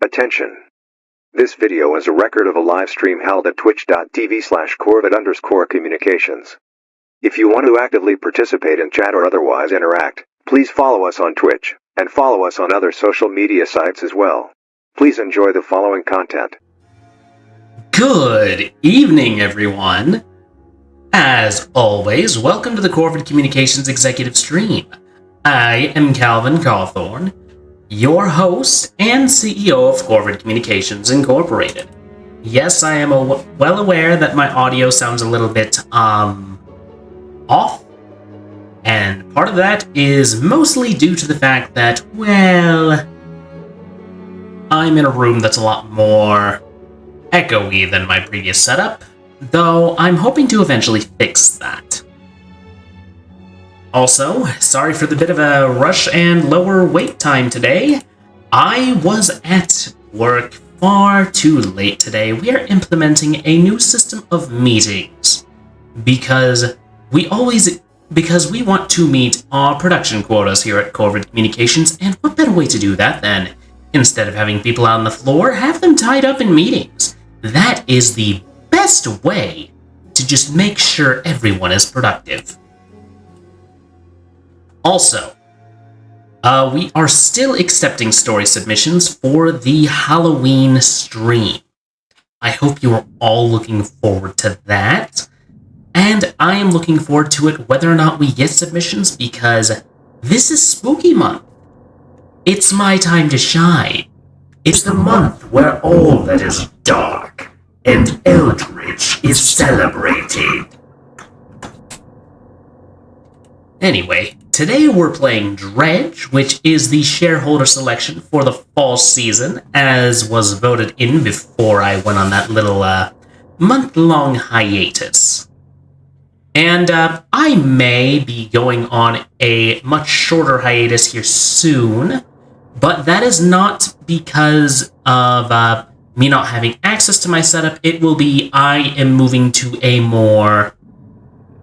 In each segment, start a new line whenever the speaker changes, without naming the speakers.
Attention! This video is a record of a live stream held at twitch.tv/Corvid_communications. If you want to actively participate in chat or otherwise interact, please follow us on Twitch, and follow us on other social media sites as well. Please enjoy the following content.
Good evening, everyone. As always, welcome to the Corvid Communications Executive Stream. I am Calvin Cawthorn, your host and CEO of Corvid Communications Incorporated. Yes, I am well aware that my audio sounds a little bit, off. And part of that is mostly due to the fact that, well, I'm in a room that's a lot more echoey than my previous setup, though I'm hoping to eventually fix that. Also, sorry for the bit of a rush and lower wait time today. I was at work far too late today. We are implementing a new system of meetings because we want to meet our production quotas here at Corvid Communications, and what better way to do that than, instead of having people out on the floor, have them tied up in meetings. That is the best way to just make sure everyone is productive. Also, we are still accepting story submissions for the Halloween stream. I hope you are all looking forward to that. And I am looking forward to it whether or not we get submissions, because this is spooky month. It's my time to shine. It's the month where all that is dark and eldritch is celebrated. Anyway, today we're playing Dredge, which is the shareholder selection for the fall season, as was voted in before I went on that little month-long hiatus. And I may be going on a much shorter hiatus here soon, but that is not because of me not having access to my setup. It will be I am moving to a more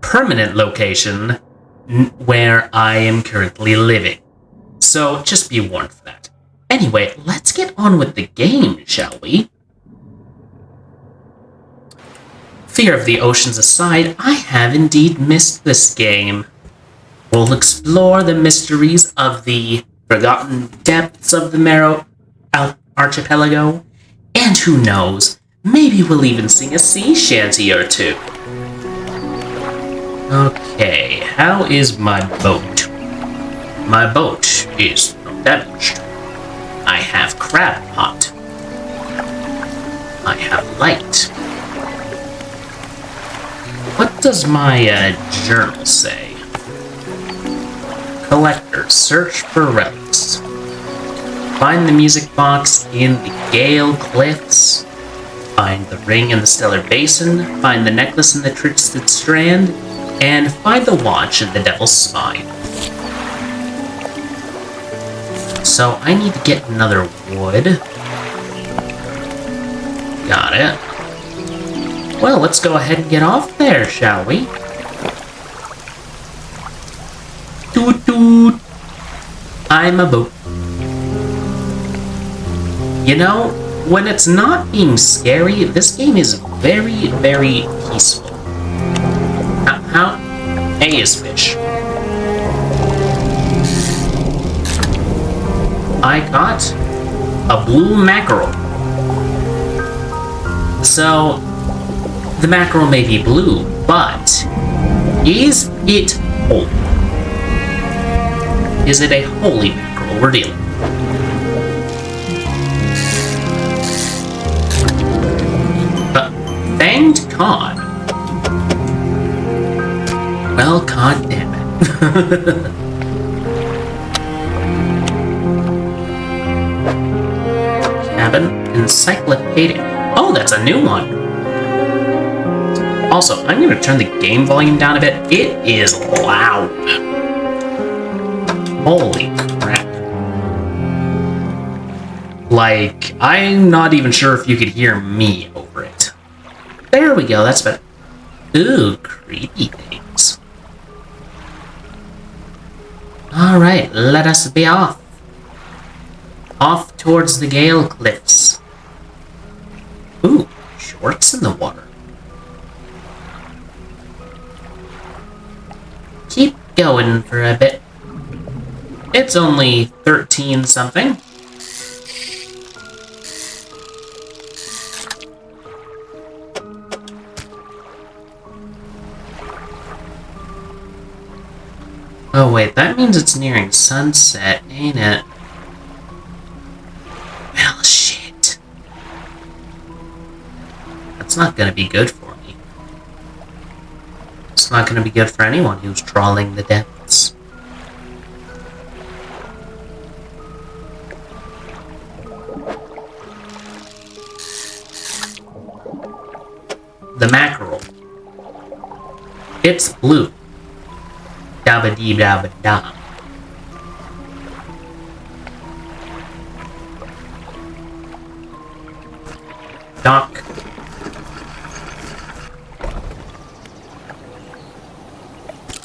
permanent location where I am currently living. So just be warned for that. Anyway, let's get on with the game, shall we? Fear of the oceans aside, I have indeed missed this game. We'll explore the mysteries of the forgotten depths of the Marrow Archipelago, and who knows, maybe we'll even sing a sea shanty or two. Okay, how is my boat? My boat is not damaged. I have crab pot. I have light. What does my journal say? Collector, search for relics. Find the music box in the Gale Cliffs. Find the ring in the Stellar Basin. Find the necklace in the Twisted Strand. And find the watch in the Devil's Spine. So I need to get another wood. Got it. Well, let's go ahead and get off there, shall we? Toot toot! I'm a boat. You know, when it's not being scary, this game is very, very peaceful. How? A is fish. I got a blue mackerel. So, the mackerel may be blue, but is it holy? Is it a holy mackerel we're dealing with? Fanged cod. Well, god damn it. Cabin encyclopedia. Oh, that's a new one. Also, I'm going to turn the game volume down a bit. It is loud. Holy crap. Like, I'm not even sure if you could hear me over it. There we go, that's better. Ooh, creepy things. Alright, let us be off. Off towards the Gale Cliffs. Ooh, shorts in the water. Keep going for a bit. It's only 13 something. Oh wait, that means it's nearing sunset, ain't it? Well, shit. That's not gonna be good for me. It's not gonna be good for anyone who's trawling the depths. The mackerel. It's blue. Dabba dee dabba da. Dock.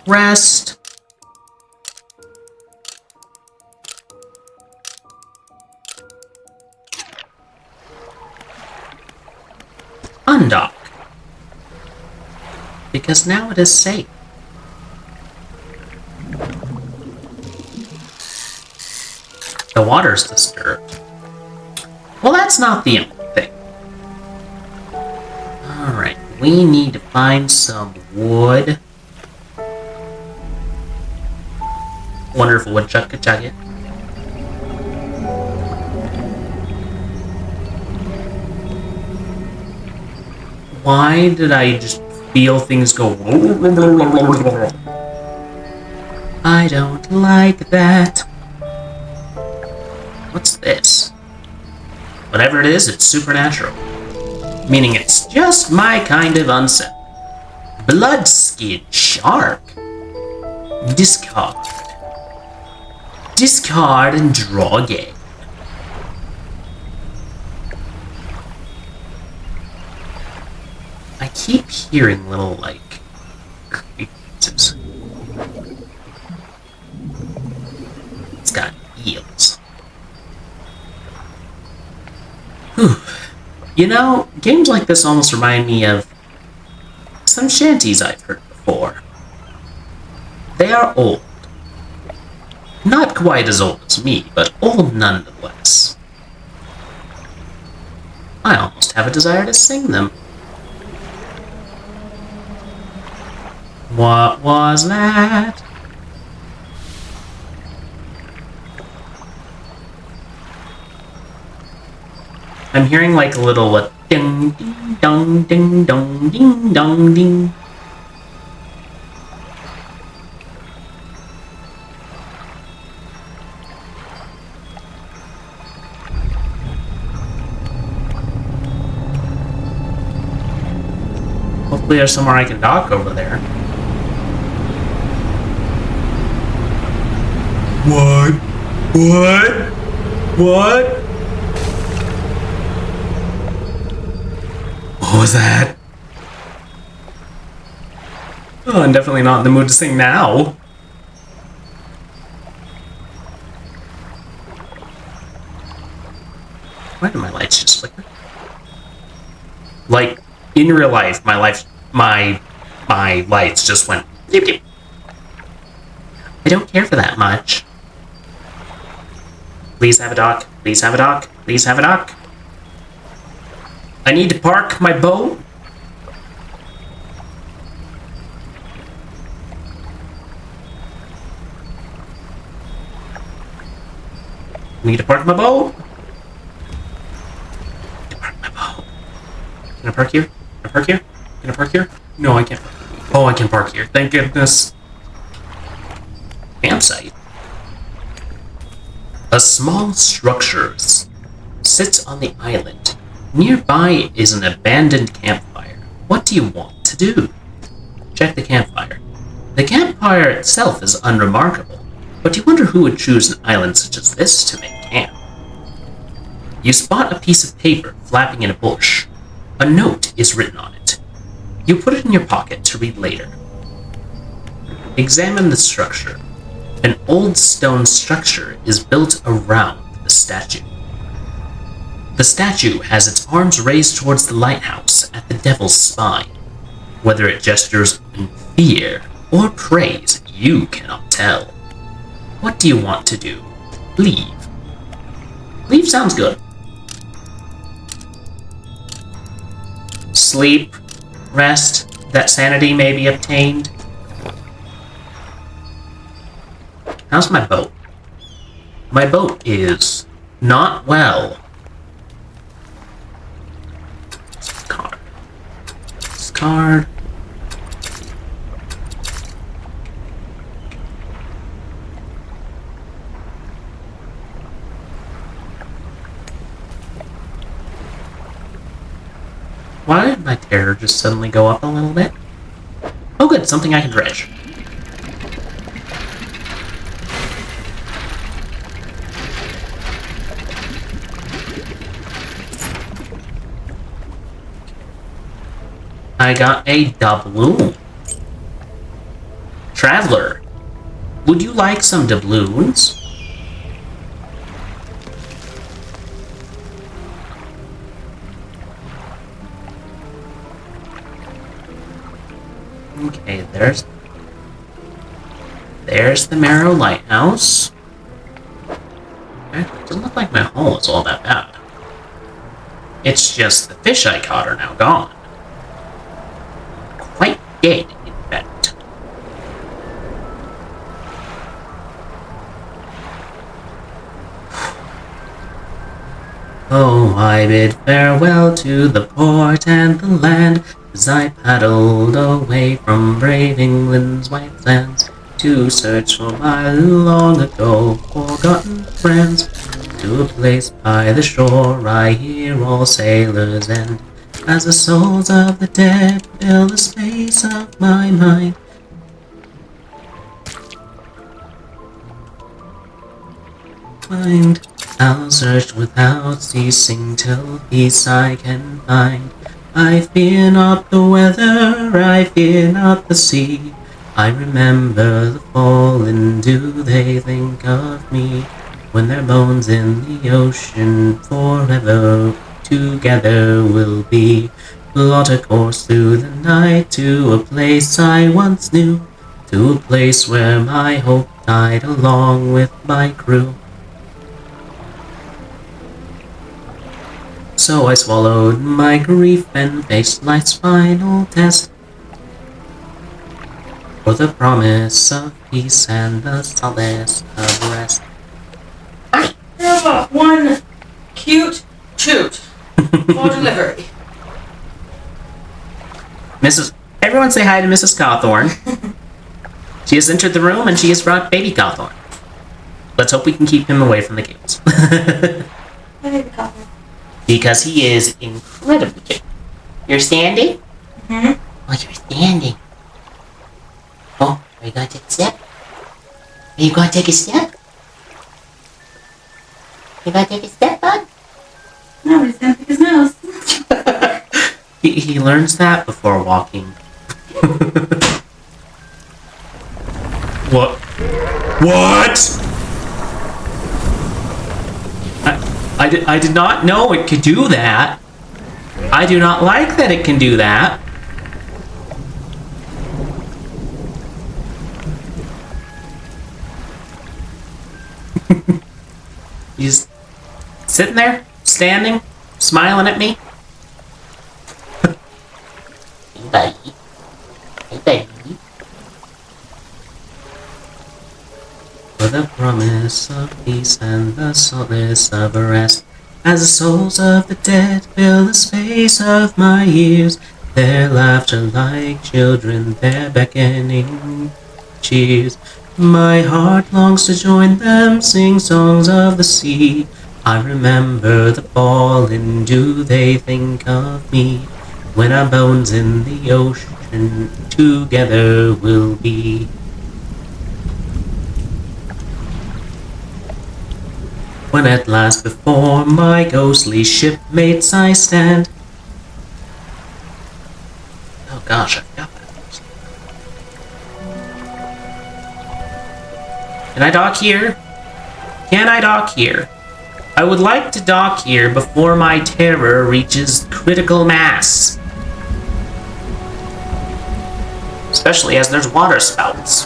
Rest. Undock. Because now it is safe. The water's disturbed. Well, that's not the only thing. Alright, we need to find some wood. Wonder if a woodchuck could chug it. Why did I just feel things go... I don't like that. What's this? Whatever it is, it's supernatural. Meaning it's just my kind of unsettling. Blood-skin shark. Discard. Discard and draw again. I keep hearing little, like, creatures. It's got eels. Whew. You know, games like this almost remind me of some shanties I've heard before. They are old. Not quite as old as me, but old nonetheless. I almost have a desire to sing them. What was that? I'm hearing like a little ding ding dong ding dong ding dong ding. Hopefully there's somewhere I can dock over there. What? What? What? What was that? Oh, I'm definitely not in the mood to sing now. Why do my lights just flicker? Like, in real life, my lights just went beep, beep. I don't care for that much. Please have a dock. Please have a dock. Please have a dock. I need to park my boat. I need to park my boat. Can I park here? Can I park here? Can I park here? No, I can't. Oh, I can park here. Thank goodness. Campsite. A small structure sits on the island. Nearby is an abandoned campfire. What do you want to do? Check the campfire. The campfire itself is unremarkable, but you wonder who would choose an island such as this to make camp. You spot a piece of paper flapping in a bush. A note is written on it. You put it in your pocket to read later. Examine the structure. An old stone structure is built around the statue. The statue has its arms raised towards the lighthouse at the devil's spine. Whether it gestures in fear or praise, you cannot tell. What do you want to do? Leave. Leave sounds good. Sleep, rest, that sanity may be obtained. How's my boat? My boat is not well. Card. Card. Why did my terror just suddenly go up a little bit? Oh good, something I can dredge. I got a doubloon. Traveler, would you like some doubloons? Okay, there's the Marrow Lighthouse. Okay, it doesn't look like my haul is all that bad. It's just the fish I caught are now gone. Quite dead, in fact. Oh, I bid farewell to the port and the land, as I paddled away from brave England's white sands, to search for my long ago forgotten friends. To a place by the shore I hear all sailors end, as the souls of the dead fill the space of my mind. I'll search without ceasing till peace I can find. I fear not the weather, I fear not the sea. I remember the fallen, do they think of me? When their bones in the ocean forever together will be. Plot a course through the night to a place I once knew, to a place where my hope died along with my crew. So I swallowed my grief and faced life's final test, for the promise of peace and the solace of rest.
I have one cute toot for delivery.
Everyone say hi to Mrs. Cawthorn. She has entered the room and she has brought baby Cawthorn. Let's hope we can keep him away from the kids.
Baby Cawthorn.
Because he is incredibly cute. You're standing?
Mm-hmm.
Oh, you're standing. Oh, are you going to take a step? Are you going to take a step? You going to take a step, bud?
No, he's going to pick his nose.
He learns that before walking. What? What? I did not know it could do that. I do not like that it can do that. He's sitting there, standing, smiling at me. Hey, buddy. Hey, buddy. For the promise of peace and the solace of rest, as the souls of the dead fill the space of my years, their laughter like children, their beckoning cheers. My heart longs to join them, sing songs of the sea. I remember the fallen, do they think of me? When our bones in the ocean together will be. When at last before my ghostly shipmates I stand. Oh gosh, I forgot that. Can I dock here? Can I dock here? I would like to dock here before my terror reaches critical mass. Especially as there's water spouts.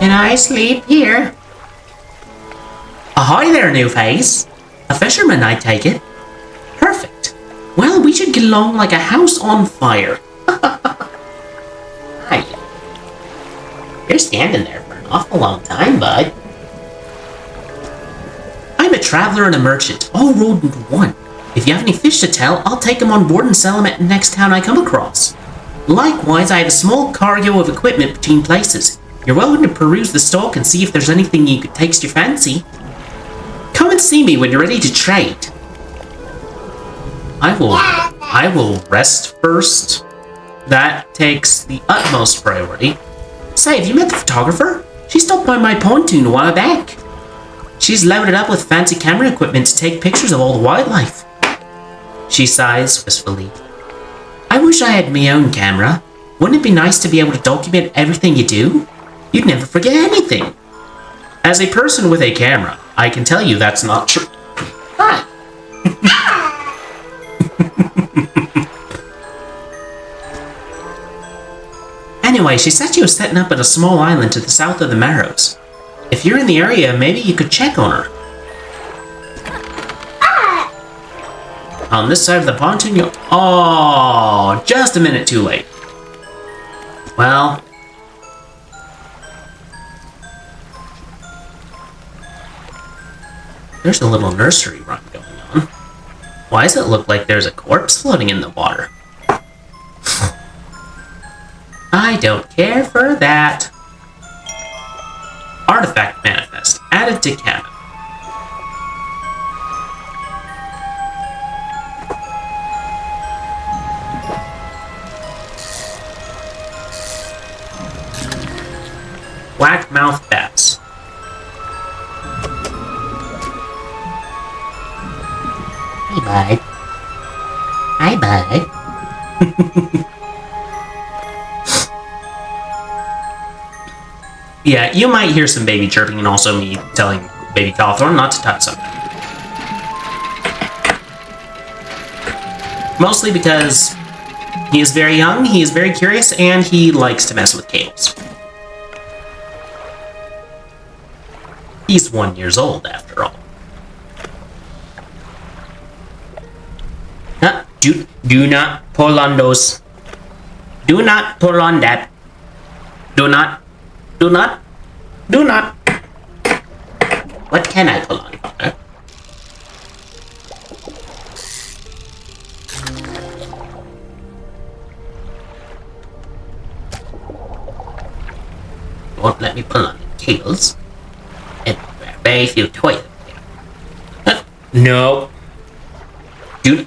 Can I sleep here? Ahoy there, new face. A fisherman, I take it. Perfect. Well, we should get along like a house on fire. Hi. You're standing there for an awful long time, bud. I'm a traveler and a merchant, all rolled into one. If you have any fish to tell, I'll take them on board and sell them at the next town I come across. Likewise, I have a small cargo of equipment between places. You're welcome to peruse the stock and see if there's anything you could takes your fancy. Come and see me when you're ready to trade. I will rest first. That takes the utmost priority. Say, have you met the photographer? She stopped by my pontoon a while back. She's loaded up with fancy camera equipment to take pictures of all the wildlife. She sighs wistfully. I wish I had my own camera. Wouldn't it be nice to be able to document everything you do? You'd never forget anything. As a person with a camera, I can tell you that's not true. Hi. Anyway, she said she was setting up at a small island to the south of the Marrows. If you're in the area, maybe you could check on her. On this side of the pontoon, you... Oh, just a minute too late. Well... There's a little nursery run going on. Why does it look like there's a corpse floating in the water? I don't care for that. Artifact manifest added to cabin. Black-mouthed bats. Hey, bud. Hi, bud. Yeah, you might hear some baby chirping and also me telling baby Cawthorn not to touch something. Mostly because he is very young, he is very curious, and he likes to mess with cables. He's 1 year old, after all. Do not pull on those. Do not pull on that. Do not. What can I pull on, Father? Won't let me pull on the cables. And there are very few toys there. No. Do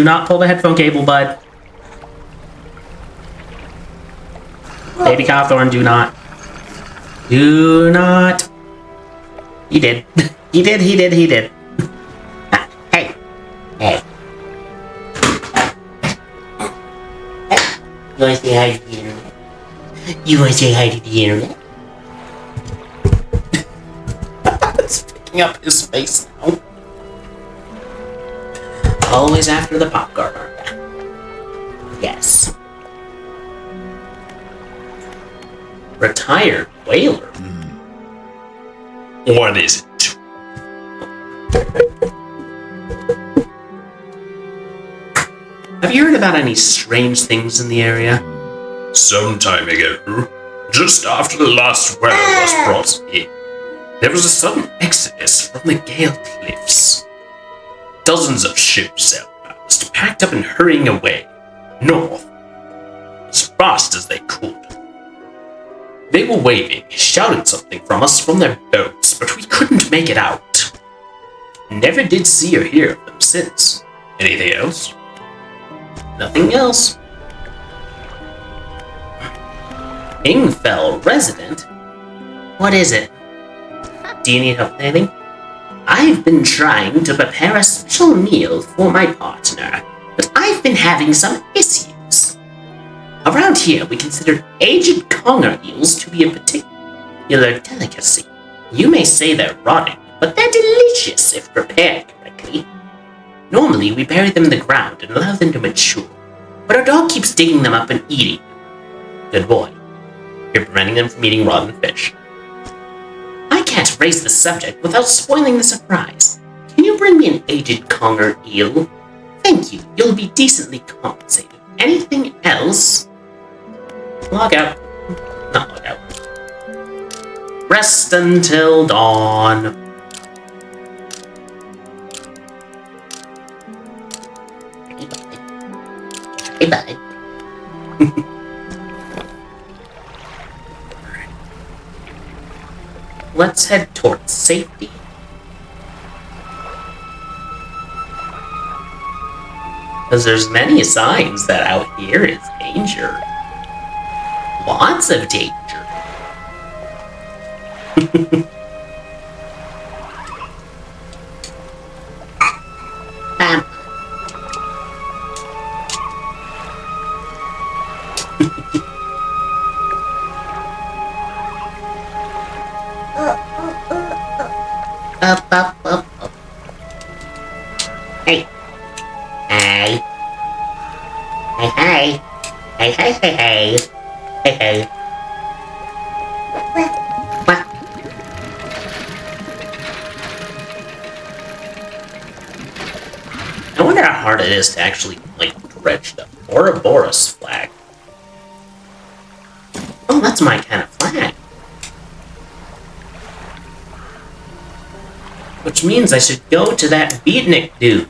not pull the headphone cable, bud. Baby Cawthorn, do not. Do not. He did. He did. Hey. You wanna say hi to the internet? You wanna say hi to the internet? It's picking up his face now. Always after the popcorn, aren't you? Yes. Retired whaler. What is it? Have you heard about any strange things in the area? Some time ago, just after the last weather was brought in, there was a sudden exodus from the Gale Cliffs. Dozens of ships sailed past, packed up and hurrying away, north, as fast as they could. They were waving, shouting something from us from their boats, but we couldn't make it out. Never did see or hear of them since. Anything else? Nothing else. Ingfell resident? What is it? Do you need help with anything? I've been trying to prepare a special meal for my partner, but I've been having some issues. Around here, we consider aged conger eels to be a particular delicacy. You may say they're rotting, but they're delicious if prepared correctly. Normally, we bury them in the ground and allow them to mature, but our dog keeps digging them up and eating them. Good boy. You're preventing them from eating rotten fish. I can't raise the subject without spoiling the surprise. Can you bring me an aged conger eel? Thank you. You'll be decently compensated. Anything else? Log out. Not log out. Rest until dawn. Hey, bud. Let's head towards safety. Because there's many signs that out here is danger. Lots of danger. Up. Hey. Hey. Hey. What? I wonder how hard it is to actually, dredge the Ouroboros flag. Oh, that's my kind of flag. Which means I should go to that beatnik dude.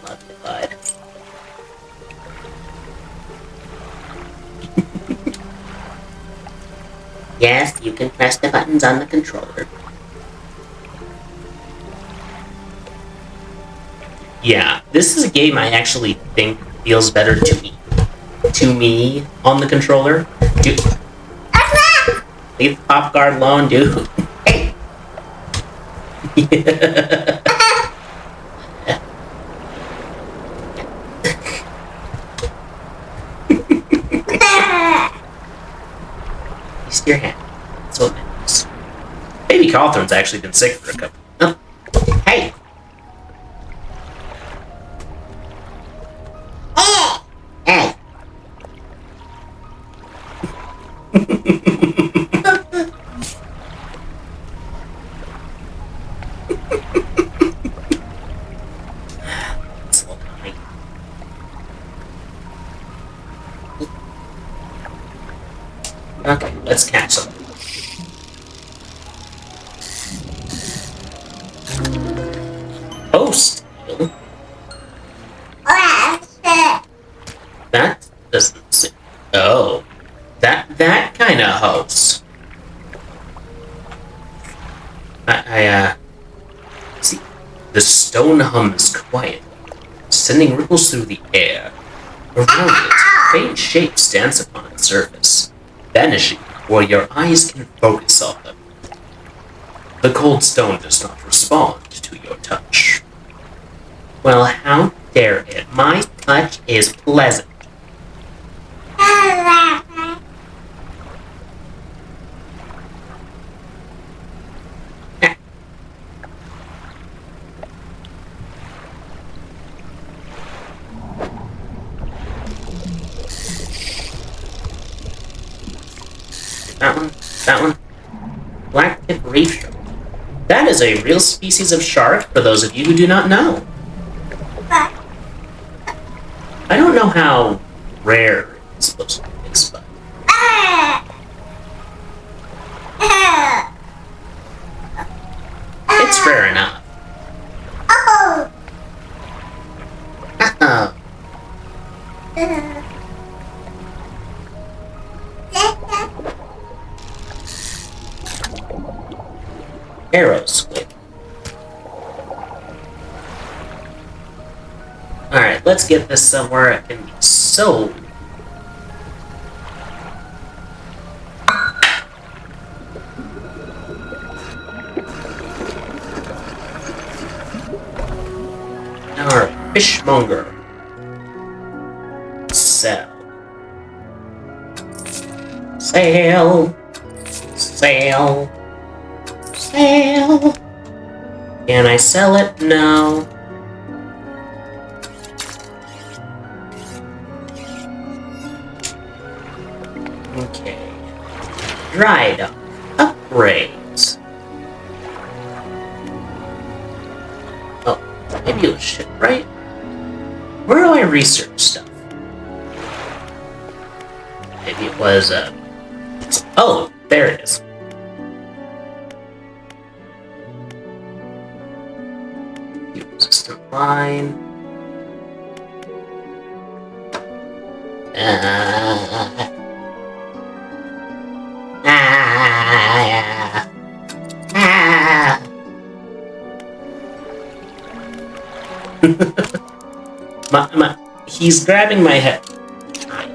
Love it, bud. Yes, you can press the buttons on the controller. Yeah, this is a game I actually think feels better to me on the controller. Dude, leave the pop guard alone, dude. Hey. Least your hand. That's what matters. Baby Cawthorn's actually been sick for a couple. Oh. Hey. Hey. Okay, let's catch some. Post. That doesn't seem... Oh. That kind of host. I see. The stone hums quietly, sending ripples through the air. Around it, faint shapes dance upon its surface, vanishing before your eyes can focus on them. The cold stone does not respond to your touch. Well, how dare it? My touch is pleasant. That one. Black-tip reef shark. That is a real species of shark, for those of you who do not know. I don't know how rare it's supposed to be, but... It's rare enough. Uh-oh. Arrow squid. Alright, let's get this somewhere it can be sold. Alright. fishmonger. Sell. Sale. Sale. Sale. Can I sell it? No. Okay. Dried up. Upgrades. Oh, maybe it was shit, right? Where do I research stuff? Maybe it was, oh, there it is. System line. He's grabbing my head. Hi.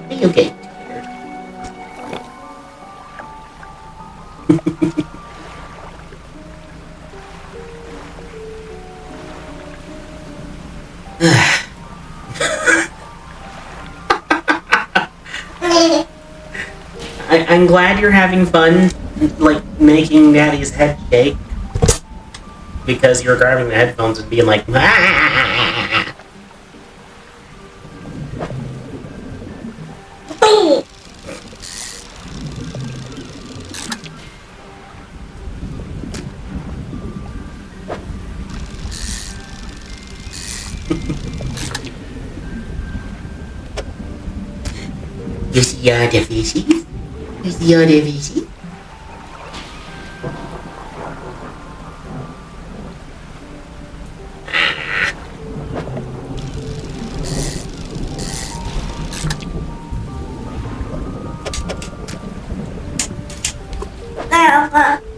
Are you getting tired? I'm glad you're having fun, like, making Daddy's head shake. Because you're grabbing the headphones and being like, ah! You see all the fishes? You see all the fishes?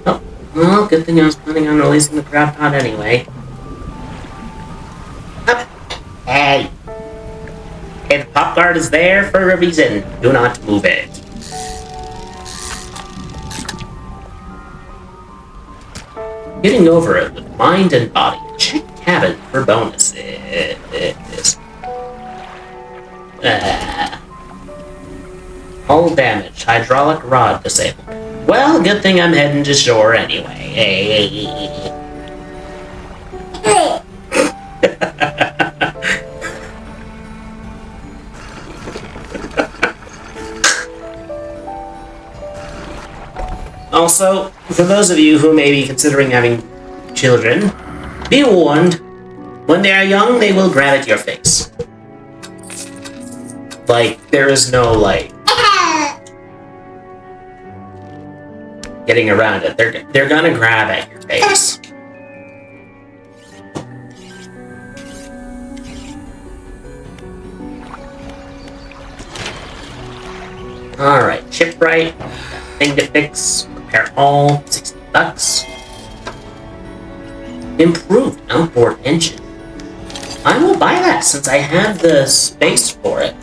Oh, well, good thing I was planning on releasing the crab pod anyway. Up. Hey! Hey, the pop guard is there for a reason. Do not move it. Getting over it with mind and body. Check cabin for bonuses. Hull damage. Hydraulic rod disabled. Well, good thing I'm heading to shore anyway. Also, for those of you who may be considering having children, be warned, when they are young, they will grab at your face. Like, there is no, like, getting around it. They're gonna grab at your face. Alright, shipwright, thing to fix, repair all, $60. Improved outboard engine. I will buy that since I have the space for it.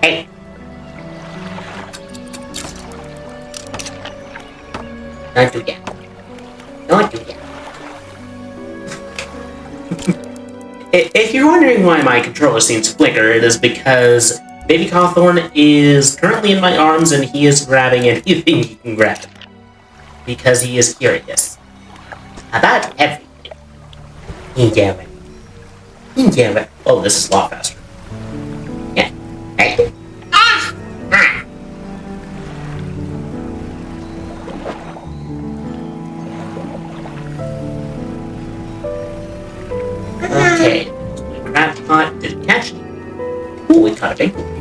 Hey. Don't do that. Don't do that. If you're wondering why my controller seems to flicker, it is because Baby Cawthorn is currently in my arms and he is grabbing anything he can grab. Because he is curious about everything. Oh, this is a lot faster. Yeah. Hey. Okay. Crab pot didn't catch it. Ooh, we caught a big one.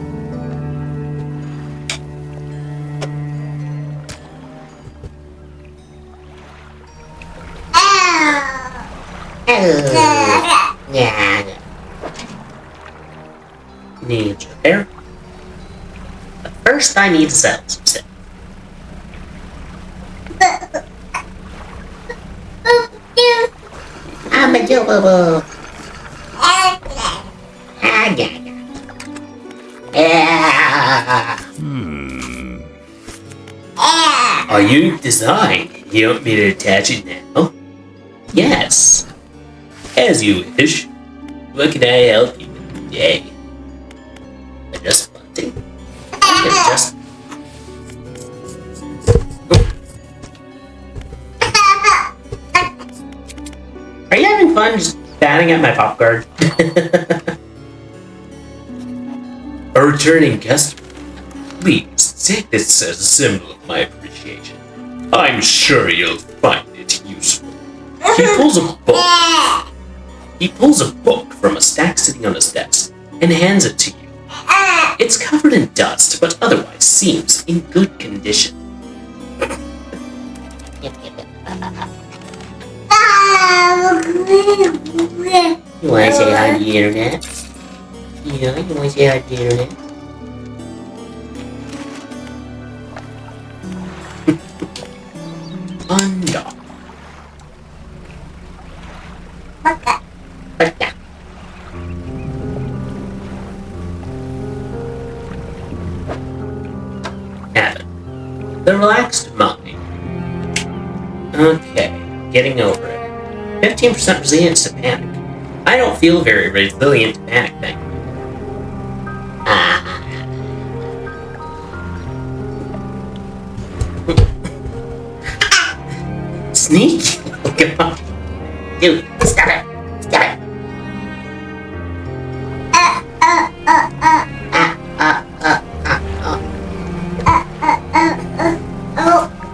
Yeah. Needs repair. But first I need to sell some stuff. I'm a boo-boo-boo. Are you designed? You want me to attach it now? Yes. As you wish. What can I help you with today? Adjust bunting? Adjust. Are you having fun just batting at my pop guard? A returning customer. Please take this as a symbol of my appreciation. I'm sure you'll find it useful. He pulls a book. He pulls a book from a stack sitting on his desk and hands it to you. It's covered in dust, but otherwise seems in good condition. You want to say hi to the internet? Yeah, you want to say hi to the internet? Undock. Alan. The relaxed mind. Okay, getting over it. 15% resilience to panic. I don't feel very resilient to panic, thank you. Sneaky? Oh, come on. Dude, stop it. Stop it.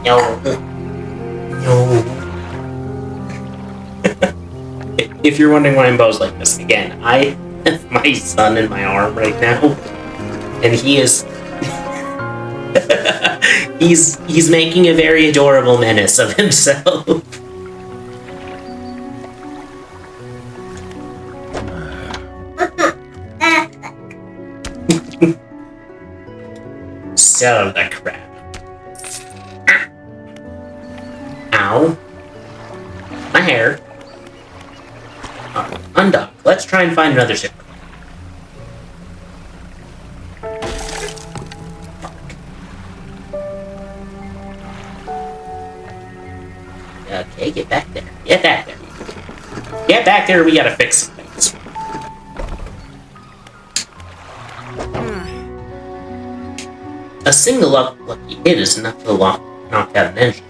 No. No. If you're wondering why I'm posed like this, again, I have my son in my arm right now, and he is he's making a very adorable menace of himself. So the crap. Ow. My hair. Undock. Let's try and find another ship. Okay, get back there. Get back there. Get back there, we gotta fix some things. A single lucky hit is enough to knock out an engine.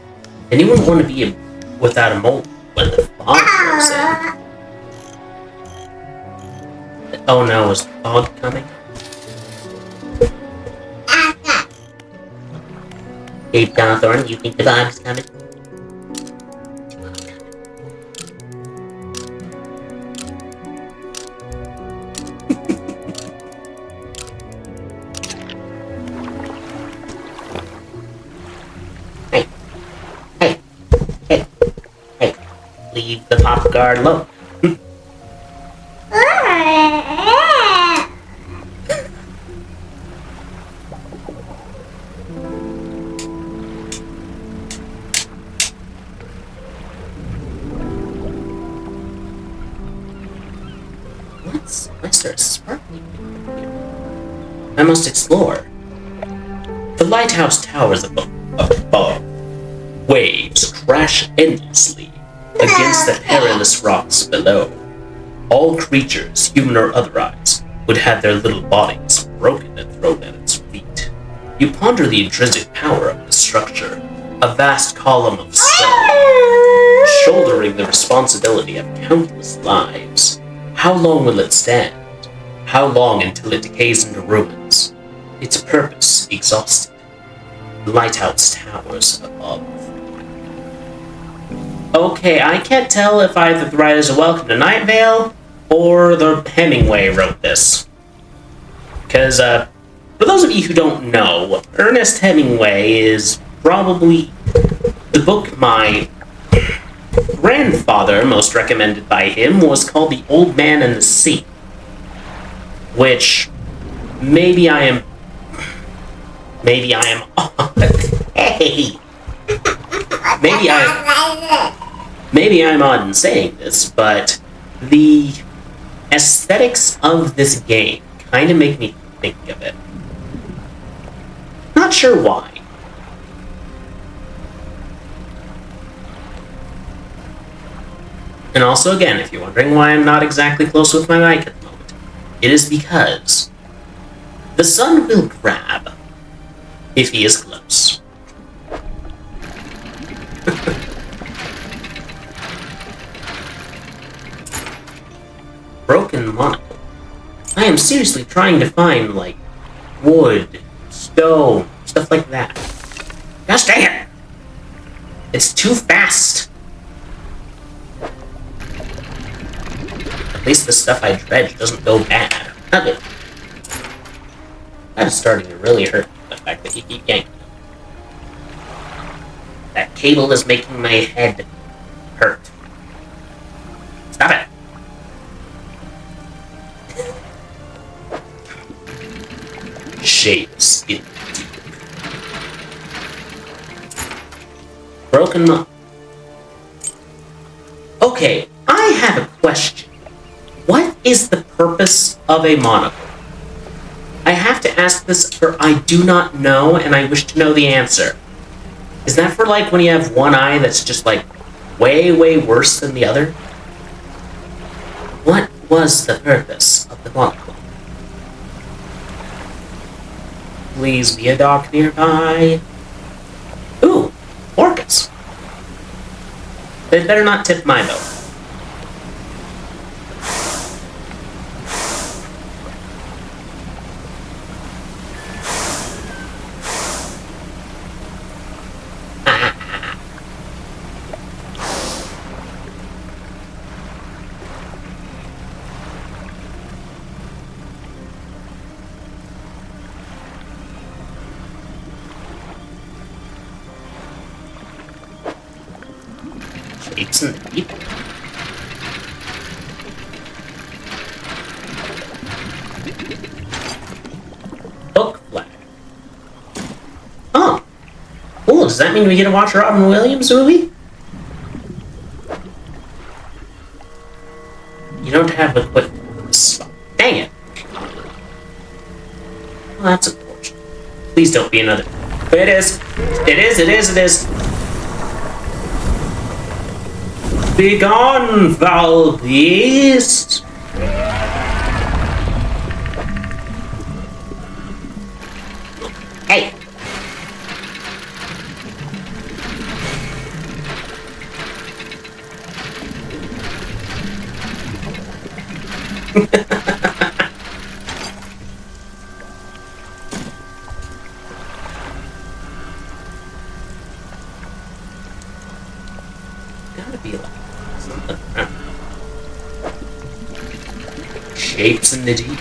And you wouldn't want to be without a mold when the fog comes in. Oh no, is the fog coming? Dave Donthorne, you think the fog's coming? Hey. Leave the pop guard low. Why start sparkling? I must explore. The lighthouse towers above. Waves crash endlessly against the perilous rocks below. All creatures, human or otherwise, would have their little bodies broken and thrown at its feet. You ponder the intrinsic power of the structure, a vast column of stone, shouldering the responsibility of countless lives. How long will it stand? How long until it decays into ruins? Its purpose exhausted. The lighthouse towers above. Okay, I can't tell if either the writers of Welcome to Night Vale or the Hemingway wrote this. Because, for those of you who don't know, Ernest Hemingway is probably the book my grandfather most recommended by him was called The Old Man and the Sea. Which, maybe I am... Hey! Maybe I am... maybe I'm odd in saying this, but the aesthetics of this game kind of make me think of it. Not sure why. And also, again, if you're wondering why I'm not exactly close with my mic at the moment, it is because the sun will grab if he is close. Broken monocle. I am seriously trying to find, like, wood, stone, stuff like that. Gosh dang it! It's too fast! At least the stuff I dredge doesn't go bad. Okay. That is starting to really hurt, the fact that you keep yanking. That cable is making my head hurt. Stop it! Shapes in deep. Broken up. Okay, I have a question. What is the purpose of a monocle? I have to ask this, for I do not know, and I wish to know the answer. Is that for, like, when you have one eye that's just, like, way, way worse than the other? What was the purpose of the monocle? Please be a dock nearby. Ooh, orcas. They better not tip my boat. Shapes in the deep. Book flag. Oh. Cool, does that mean we get to watch a Robin Williams movie? You don't have a quick spot. Dang it. Well, that's unfortunate. Please don't be another. It is. It is, it is, it is. Be gone, foul beast! Hey! Gotta be like something around. Shapes in the deep.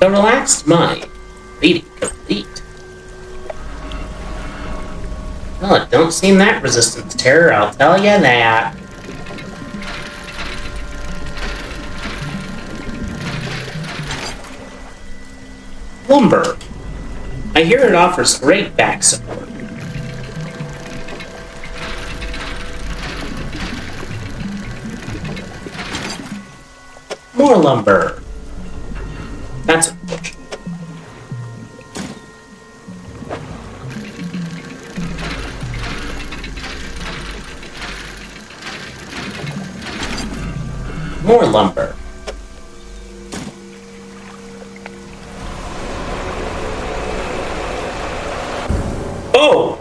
A relaxed mind. Reading complete. Well, it don't seem that resistant to terror, I'll tell you that. Lumber. I hear it offers great back support. More lumber. That's unfortunate. More lumber. Oh!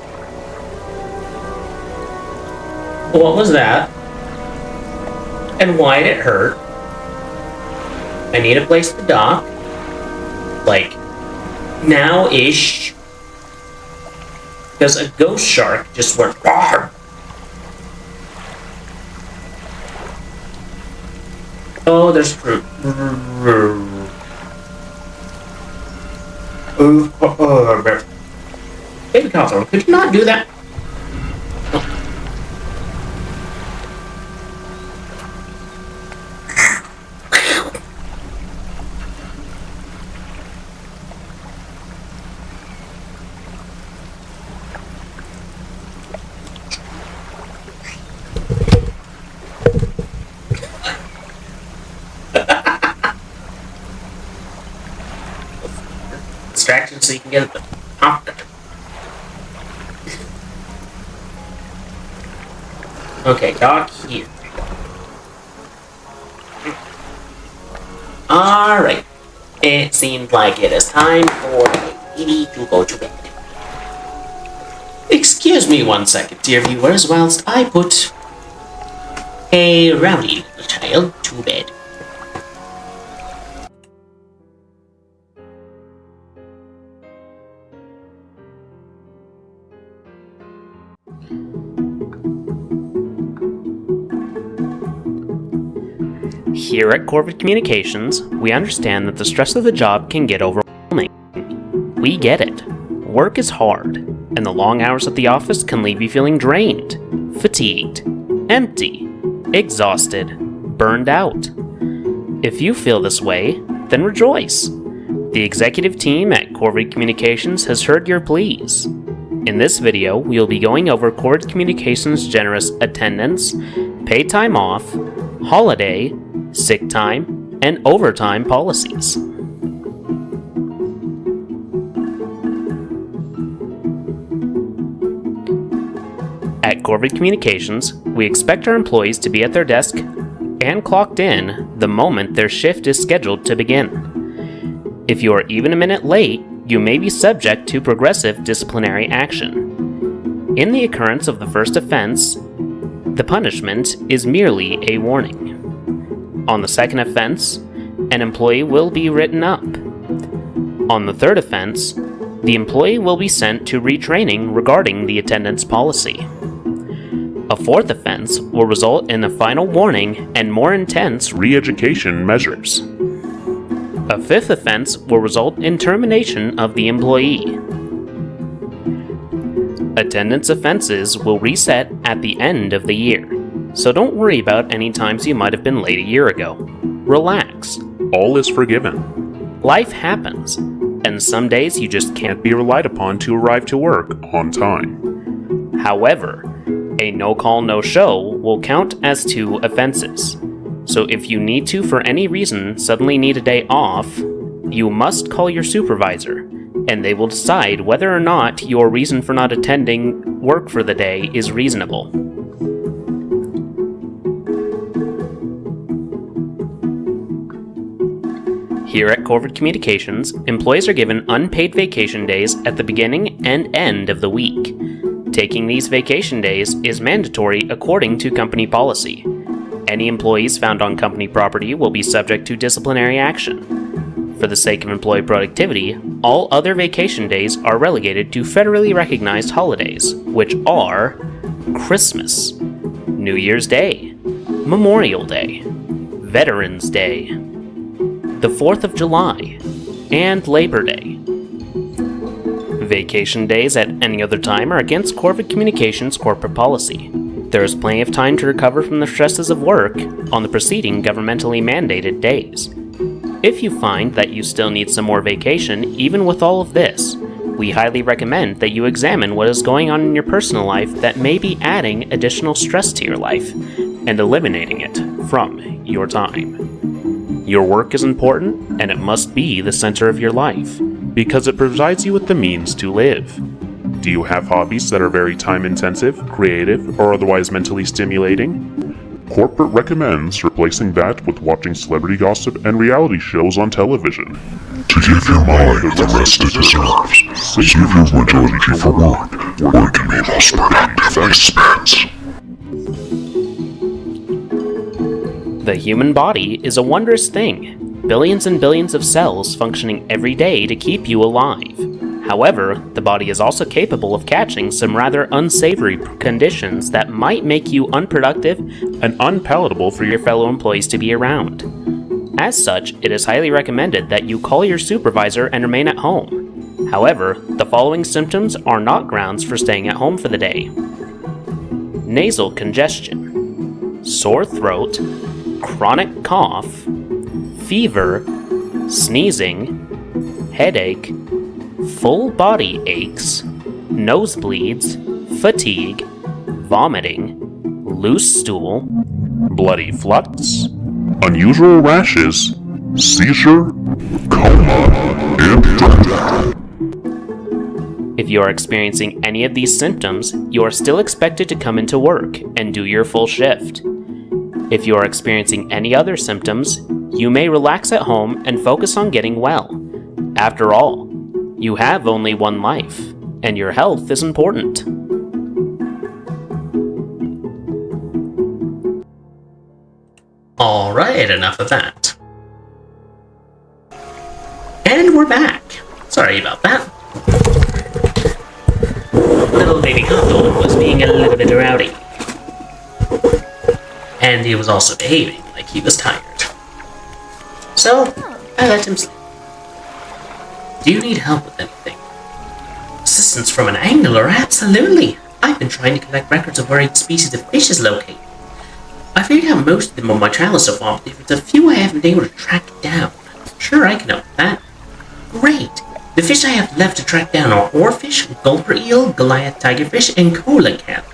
What was that? And why'd it hurt? I need a place to dock. Like, now-ish. Because a ghost shark just went RAR! Oh, there's fruit. Baby Cawthorn, could you not do that? distraction so you can get the popcorn. Okay, dock here. Alright. It seems like it is time for me to go to bed. Excuse me 1 second, dear viewers, whilst I put a rowdy little child to bed. Here at Corvid Communications, we understand that the stress of the job can get overwhelming. We get it. Work is hard, and the long hours at the office can leave you feeling drained, fatigued, empty, exhausted, burned out. If you feel this way, then rejoice. The executive team at Corvid Communications has heard your pleas. In this video, we will be going over Corvid Communications' generous attendance, paid time off, holiday, sick time, and overtime policies. At Corvid Communications, we expect our employees to be at their desk and clocked in the moment their shift is scheduled to begin. If you are even a minute late, you may be subject to progressive disciplinary action. In the occurrence of the first offense, the punishment is merely a warning. On the second offense, an employee will be written up. On the third offense, the employee will be sent to retraining regarding the attendance policy. A fourth offense will result in a final warning and more intense re-education measures. A fifth offense will result in termination of the employee. Attendance offenses will reset at the end of the year, so don't worry about any times you might have been late a year ago. Relax.
All is forgiven.
Life happens, and some days you just can't
Be relied upon to arrive to work on time.
However, a no-call, no-show will count as 2 offenses. So if you need to, for any reason, suddenly need a day off, you must call your supervisor, and they will decide whether or not your reason for not attending work for the day is reasonable. Here at Corvid Communications, employees are given unpaid vacation days at the beginning and end of the week. Taking these vacation days is mandatory according to company policy. Any employees found on company property will be subject to disciplinary action. For the sake of employee productivity, all other vacation days are relegated to federally recognized holidays, which are Christmas, New Year's Day, Memorial Day, Veterans Day, the 4th of July, and Labor Day. Vacation days at any other time are against Corvid Communications corporate policy. There is plenty of time to recover from the stresses of work on the preceding governmentally mandated days. If you find that you still need some more vacation, even with all of this, we highly recommend that you examine what is going on in your personal life that may be adding additional stress to your life and eliminating it from your time. Your work is important, and it must be the center of your life,
because it provides you with the means to live. Do you have hobbies that are very time-intensive, creative, or otherwise mentally stimulating? Corporate recommends replacing that with watching celebrity gossip and reality shows on television.
To give your mind the rest it deserves. Save your mental energy for work, where it can be most productive expense.
The human body is a wondrous thing. Billions and billions of cells functioning every day to keep you alive. However, the body is also capable of catching some rather unsavory conditions that might make you unproductive and unpalatable for your fellow employees to be around. As such, it is highly recommended that you call your supervisor and remain at home. However, the following symptoms are not grounds for staying at home for the day: nasal congestion, sore throat, chronic cough, fever, sneezing, headache, full body aches, nosebleeds, fatigue, vomiting, loose stool,
Bloody flux, unusual rashes, seizure, coma, and death.
If you are experiencing any of these symptoms, you are still expected to come into work and do your full shift. If you are experiencing any other symptoms, you may relax at home and focus on getting well. After all, you have only one life, and your health is important.
Alright, enough of that. And we're back. Sorry about that. Little baby Condor was being a little bit rowdy. And he was also behaving like he was tired. So, I let him sleep. Do you need help with anything? Assistance from an angler? Absolutely! I've been trying to collect records of where each species of fish is located. I figured out most of them on my travels so far, but there's a few I haven't been able to track down. Sure, I can help with that. Great! The fish I have left to track down are oarfish, gulper eel, Goliath tigerfish, and cola cat.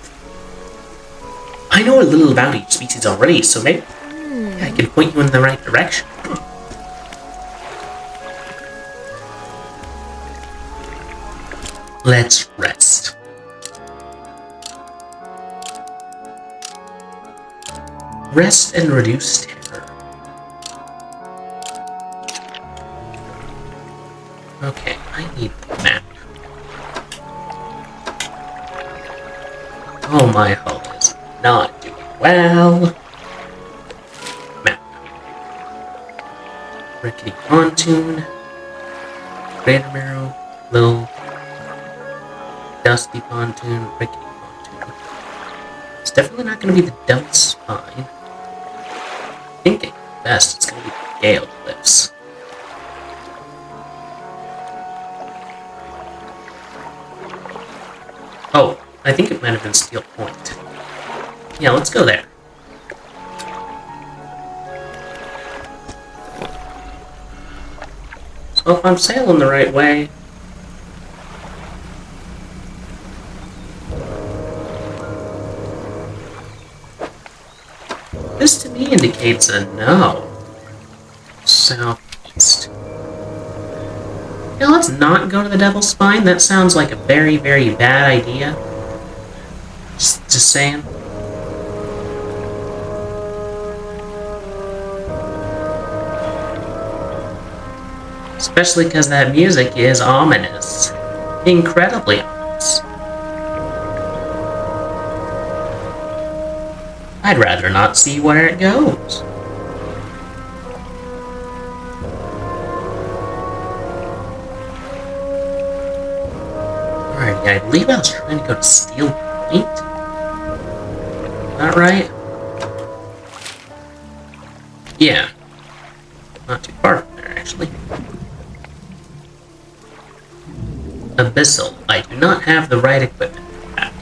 I know a little about each species already, so maybe I can point you in the right direction. Let's rest. Rest and reduce terror. Okay, I need the map. Oh, my hull is not doing well. Map. Rickety pontoon. Greater Marrow. Little dusty pontoon. Rickety pontoon. It's definitely not going to be the Devil's Spine. I think at best it's going to be the Gale Cliffs. Oh, I think it might have been Steel Point. Yeah, let's go there. So if I'm sailing the right way... This to me indicates a no. Southeast. Now let's not go to the Devil's Spine. That sounds like a very, very bad idea. Just saying. Especially because that music is ominous. Incredibly ominous. I'd rather not see where it goes. Alright, I believe I was trying to go to Steel Point. Is that right? Yeah. Not too far from there, actually. Abyssal. I do not have the right equipment for that.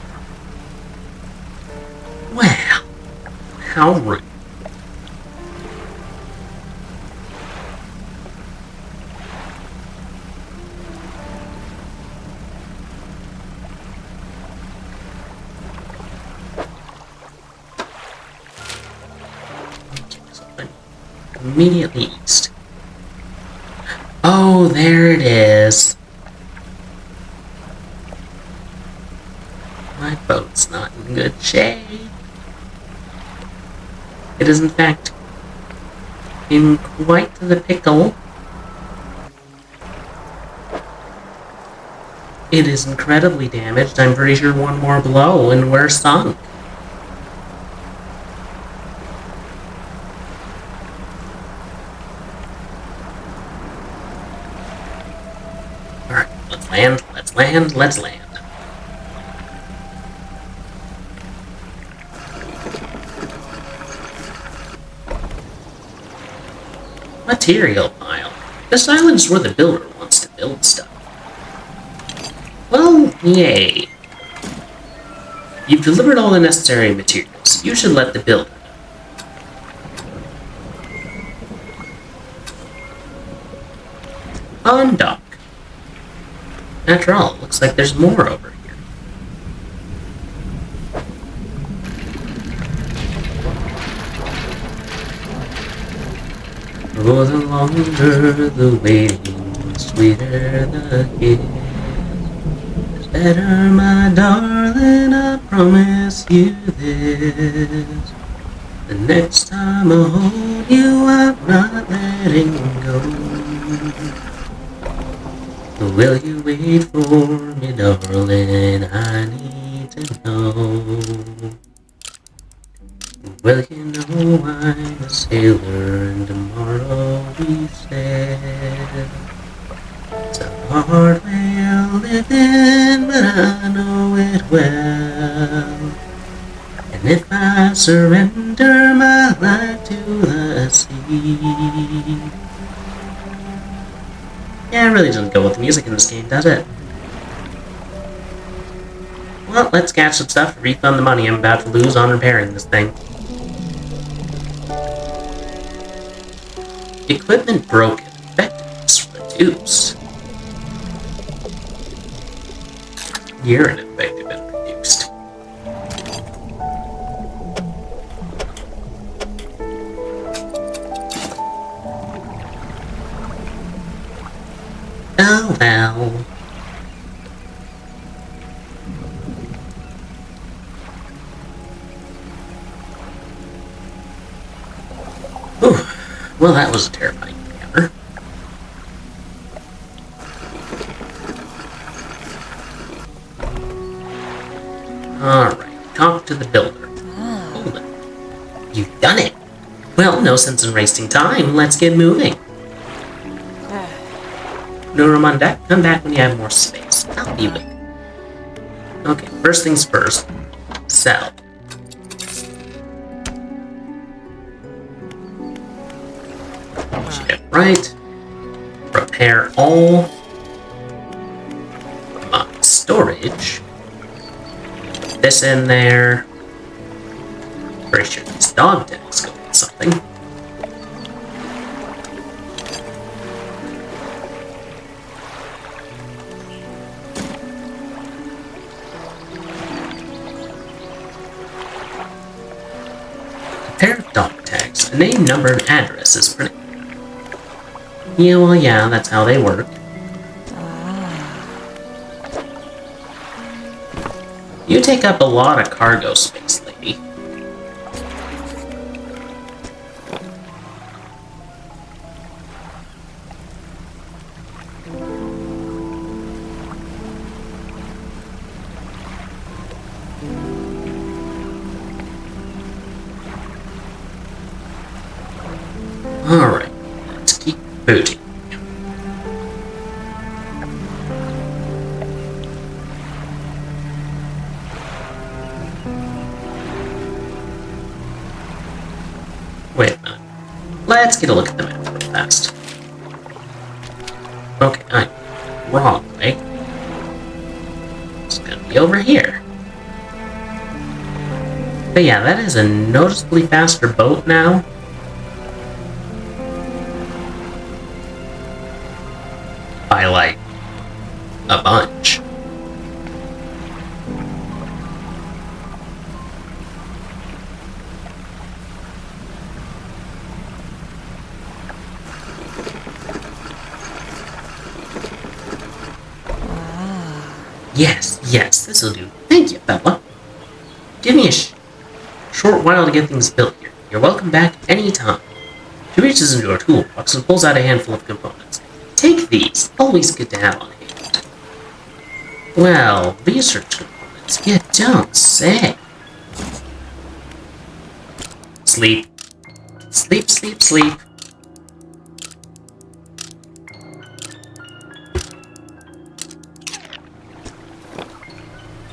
Well, how rude. Immediately east. Oh, there it is. My boat's not in good shape. It is, in fact, in quite the pickle. It is incredibly damaged. I'm pretty sure one more blow and we're sunk. Alright, let's land, let's land, let's land. Material pile. This island's where the builder wants to build stuff. Well, yay. You've delivered all the necessary materials. You should let the builder know. Undock. After all, it looks like there's more over here. Oh, the longer the waiting, the sweeter the kiss. better, my darling, I promise you this. The next time I hold you, I'm not letting go. Will you wait for me, darling? I need to know. Well, you know I'm a sailor and tomorrow we sail. It's a hard way of living, but I know it well. And if I surrender my life to the sea. Yeah, it really doesn't go with the music in this game, does it? Well, let's catch some stuff and refund the money I'm about to lose on repairing this thing. Equipment broken. Effectiveness reduced. You're ineffective and reduced. Oh well. Whew. Well, that was a terrifying encounter. Alright, talk to the builder. Hold it. You've done it! Well, no sense in wasting time. Let's get moving. No room on deck? Come back when you have more space. I'll be waiting. Okay, first things first. Sell. Ship right. Repair all. Storage. Put this in there. Pretty sure these dog tags go with something. Pair of dog tags. A name, number, and address is printed. Yeah, well, yeah, that's how they work. You take up a lot of cargo space, lady. Alright, let's keep booting. Wait a minute. Let's get a look at the map real fast. Okay, I'm wrong way. It's gonna be over here. But yeah, that is a noticeably faster boat now. By like a bunch. Yes, this'll do. Thank you, Bella. Give me a short while to get things built here. You're welcome back any time. She reaches into her toolbox and pulls out a handful of components. Take these. Always good to have on hand. Well, research components. You don't say. Sleep. Sleep, sleep, sleep.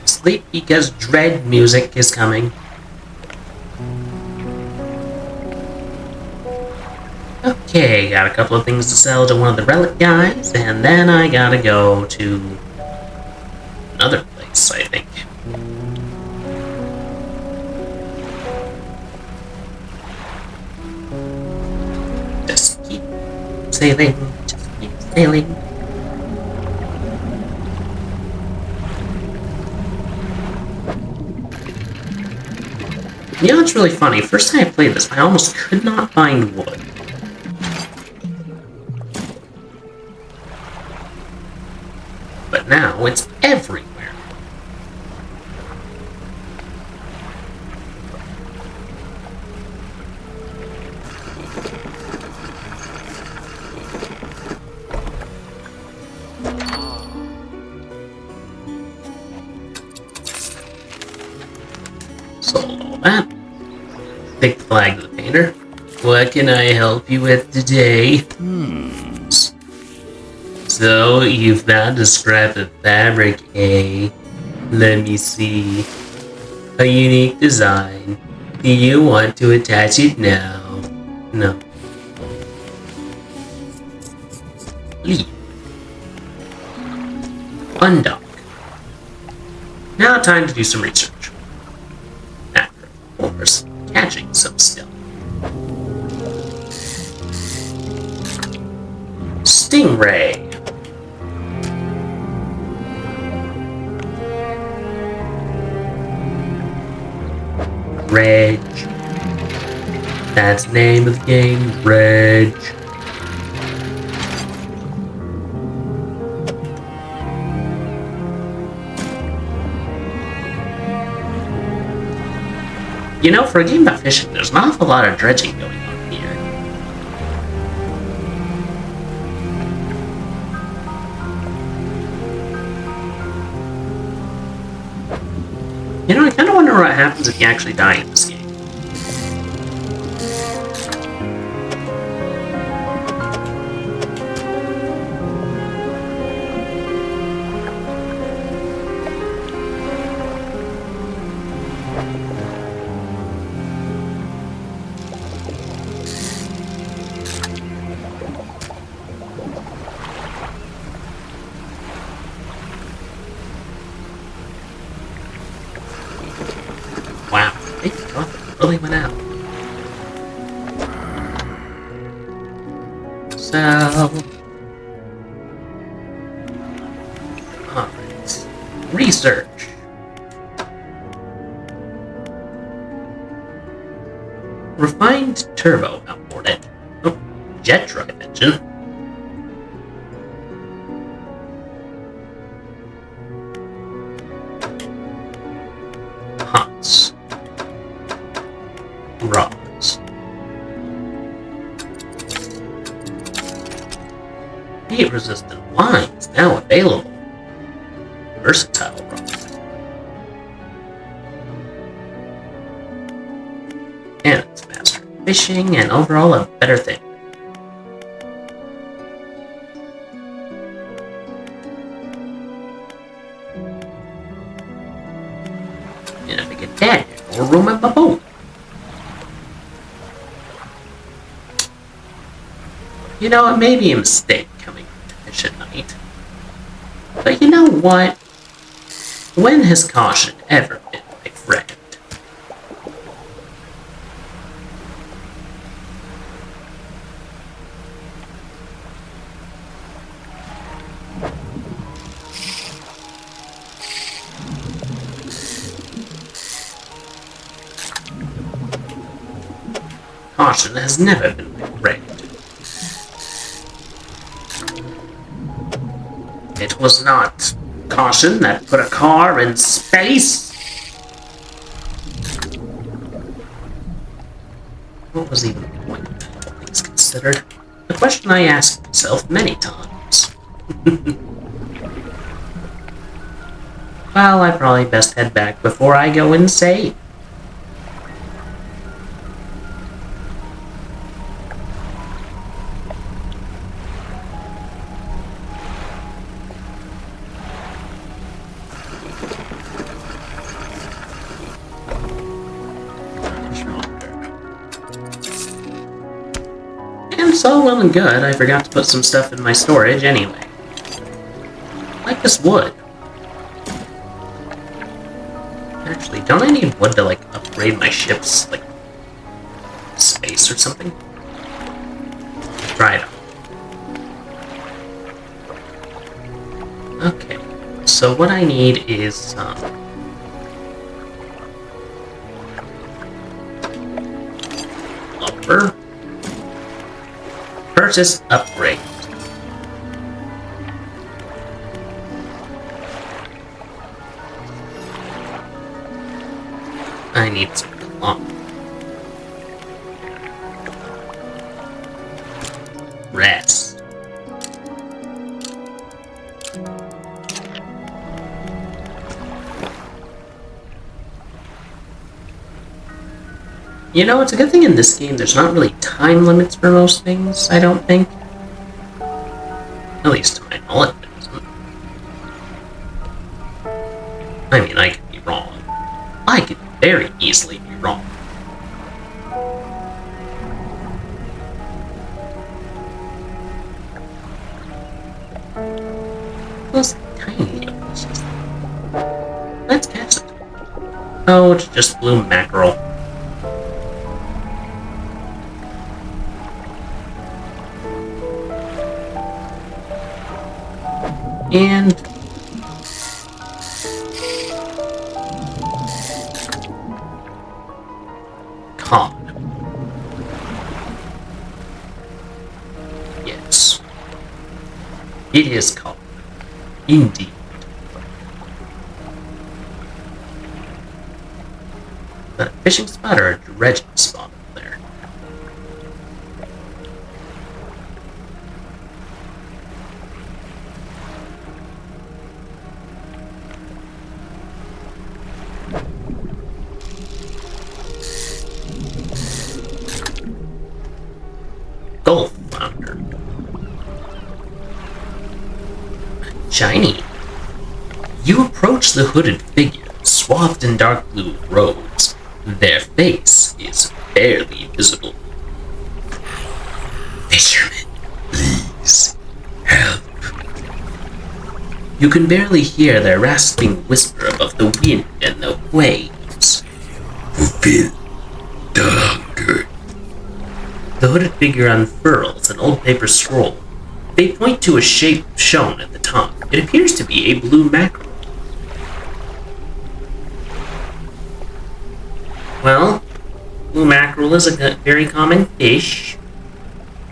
Sleep because Dredge music is coming. Okay, got a couple of things to sell to one of the relic guys, and then I gotta go to another place, I think. Just keep sailing, just keep sailing. You know, it's really funny. First time I played this, I almost could not find wood. But now, it's everywhere. Sold all that. Take the flag to the painter. What can I help you with today? So, you found a scrap of fabric, eh? Let me see. A unique design. Do you want to attach it now? No. Leave. Undock. Now time to do some research. After, of course, catching some stuff. Stingray. Dredge. That's the name of the game, Dredge. You know, for a game about fishing, there's an awful lot of dredging going on here. You know, I kind of wonder what happens if you actually die in this game. Wow, big coffee really went out. So, alright. Research. Refined turbo outboarded. Oh, jet drive engine. Hunts. Rods. Heat-resistant lines now available. Versatile rod. And it's faster fishing and overall a better thing. And if I get that, there's more room in my boat. You know, it may be a mistake coming to fish at night. But you know what? When has caution ever been my friend? Caution has never been my friend. It was not caution that put a car in space. What was even the point of that, all things considered? A question I asked myself many times. Well, I probably best head back before I go insane. And so well and good, I forgot to put some stuff in my storage anyway. Like this wood. Actually, don't I need wood to, like, upgrade my ship's, like, space or something? Try it on. Okay, so what I need is, lumber. Purchase upgrade. I need some lumber. Rest. You know, it's a good thing in this game there's not really time limits for most things, I don't think. At least to my knowledge, it isn't. I mean, I could be wrong. I could very easily be wrong. Those tiny places. Let's catch it. Oh, it's just blue mackerel. And cod. Yes. It is cod. Indeed. A fishing spot or a dredging spot up there? Gulf flounder. Shiny. You approach the hooded figure, swathed in dark blue robes. Their face is barely visible. Fisherman, please, help. You can barely hear their rasping whisper above the wind and the waves. Fulfill the hunger. The hooded figure unfurls an old paper scroll. They point to a shape shown at the top. It appears to be a blue mackerel. Well, blue mackerel is a very common fish.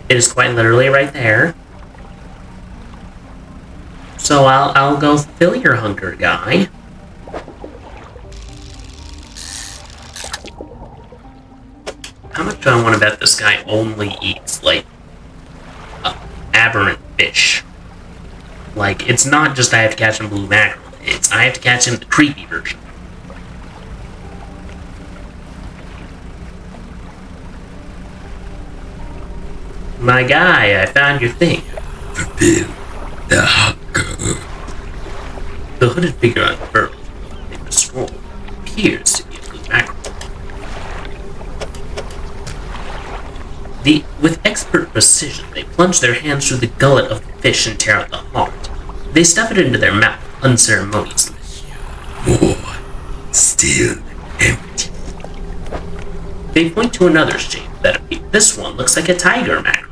It is quite literally right there. So I'll go fill your hunger, guy. How much do I want to bet this guy only eats, like, aberrant fish? Like, it's not just I have to catch him blue mackerel. It's I have to catch him the creepy version. My guy, I found your thing. Fulfill the hunger. The hooded figure unfurled in the scroll appears to be a blue mackerel. With expert precision, they plunge their hands through the gullet of the fish and tear out the heart. They stuff it into their mouth unceremoniously. More. Still empty. They point to another shape that this one looks like a tiger mackerel.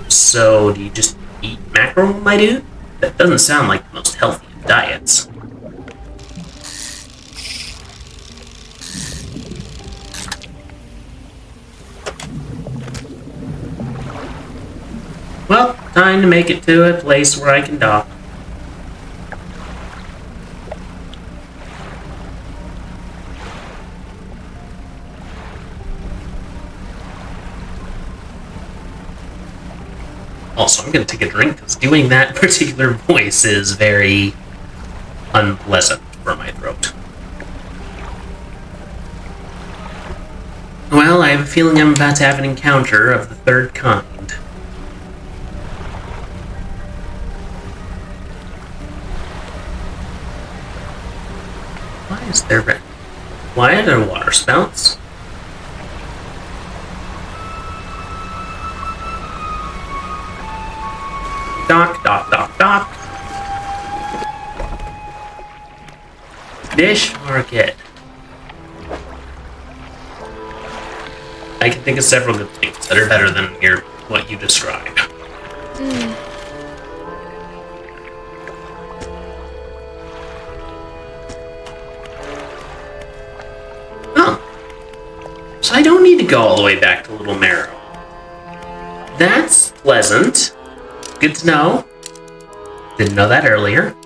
So, do you just eat mackerel, my dude? That doesn't sound like the most healthy of diets. Well, time to make it to a place where I can dock. Also, I'm going to take a drink because doing that particular voice is very unpleasant for my throat. Well, I have a feeling I'm about to have an encounter of the third kind. Why are there water spouts? Dock, dock, dock, dock. Fish market. I can think of several good things that are better than what you described. Oh. So I don't need to go all the way back to Little Marrow. That's pleasant. Good to know. Didn't know that earlier.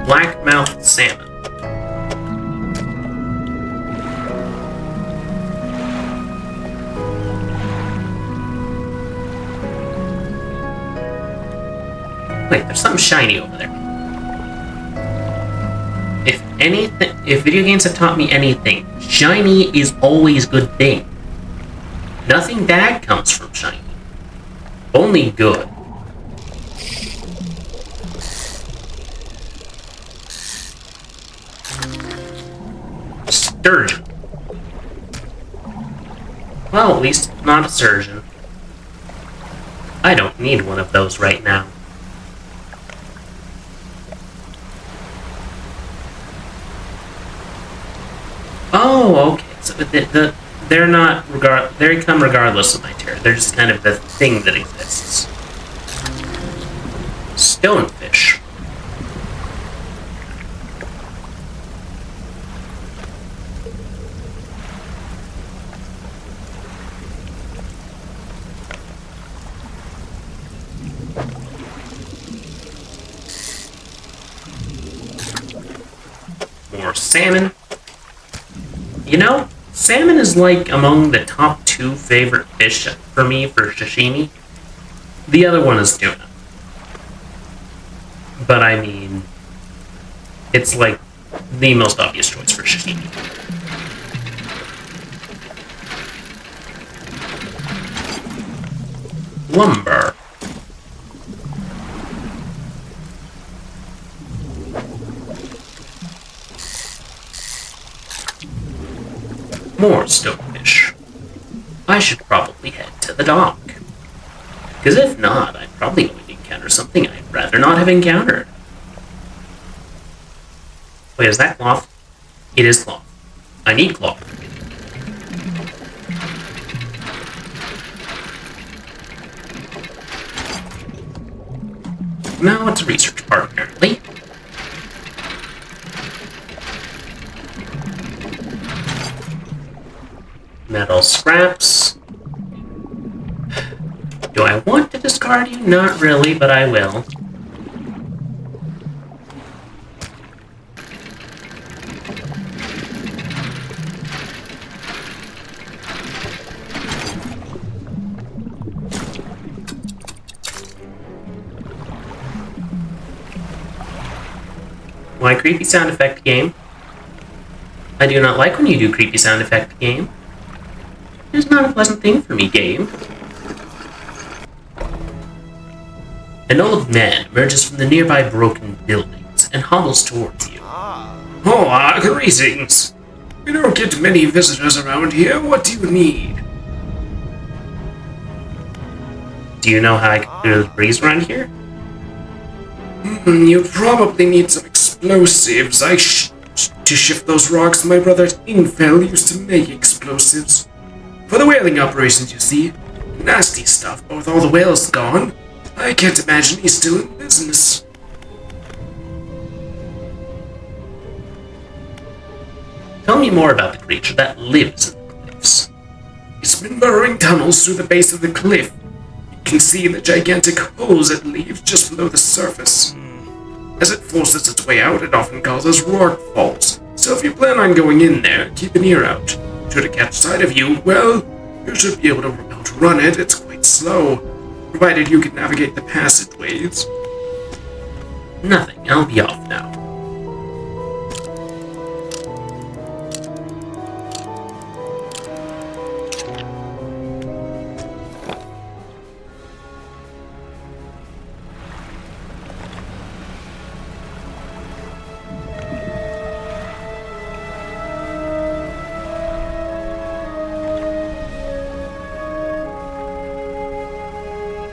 Black-mouthed salmon. Wait, there's something shiny over there. If video games have taught me anything, shiny is always a good thing. Nothing bad comes from shiny. Only good. Sturgeon. Well, at least it's not a surgeon. I don't need one of those right now. Oh, okay. So they're not they come regardless of my terror. They're just kind of the thing that exists. Stonefish. More salmon. You know, salmon is like among the top 2 favorite fish for me for sashimi. The other one is tuna. But I mean, it's like the most obvious choice for sashimi. Lumber. More stonefish. I should probably head to the dock. Because if not, I'm probably going to encounter something I'd rather not have encountered. Wait, is that cloth? It is cloth. I need cloth. Now it's a research part, apparently. Metal scraps. Do I want to discard you? Not really, but I will. Why creepy sound effect game? I do not like when you do creepy sound effect game. It is not a pleasant thing for me, game. An old man emerges from the nearby broken buildings and hobbles towards you.
Oh, greetings. We don't get many visitors around here. What do you need?
Do you know how I can clear the breeze around here?
You probably need some explosives. To shift those rocks, my brother Ingfell used to make explosives. For the whaling operations, you see. Nasty stuff, but with all the whales gone, I can't imagine he's still in business.
Tell me more about the creature that lives in the cliffs.
He's been burrowing tunnels through the base of the cliff. You can see the gigantic holes it leaves just below the surface. As it forces its way out, it often causes rock falls. So if you plan on going in there, keep an ear out. Should it catch sight of you, well, you should be able to outrun it. It's quite slow, provided you can navigate the passageways.
Nothing. I'll be off now.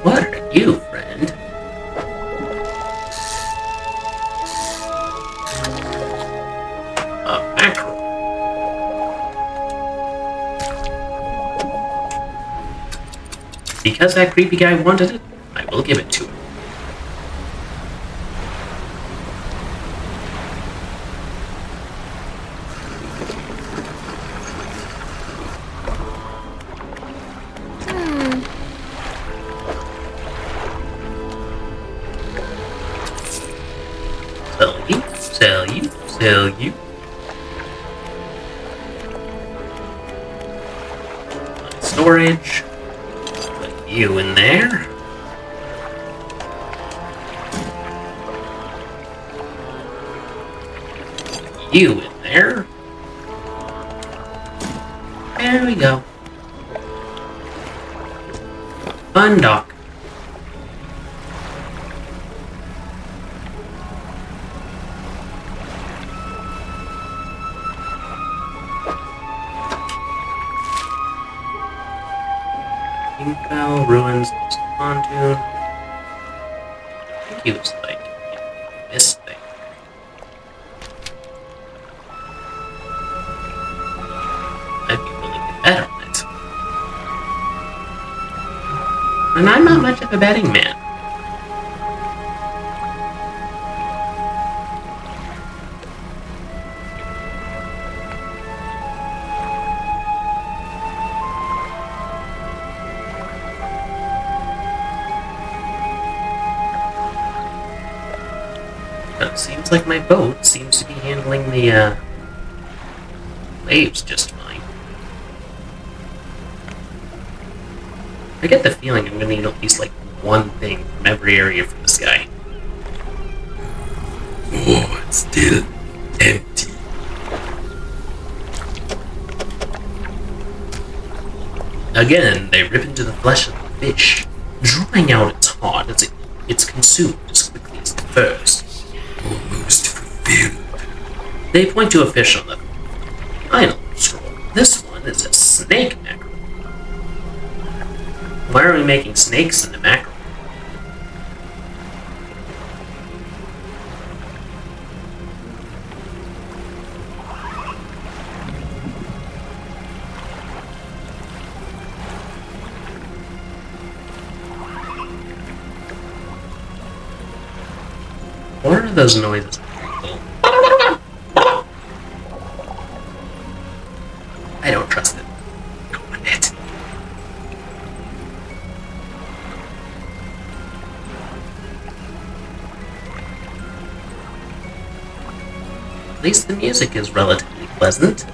What are you, friend? A mackerel. Because that creepy guy wanted it, I will give it to him. Sell you. Storage. Put you in there. You in there. There we go. Undock. Bell, ruins, pontoon. I think he was like this thing. I'd be willing to bet on it. And I'm not much of a betting man. But it seems like my boat seems to be handling the waves just fine. I get the feeling I'm gonna need at least like one thing from every area from this guy.
Oh, it's still empty.
Again, they rip into the flesh of the fish, drawing out its heart as it's consumed as quickly as the first.
Almost fulfilled.
They point to a fish on the final scroll. This one is a snake mackerel. Why are we making snakes into mackerel? What are those noises? I don't trust it. Darn it. At least the music is relatively pleasant.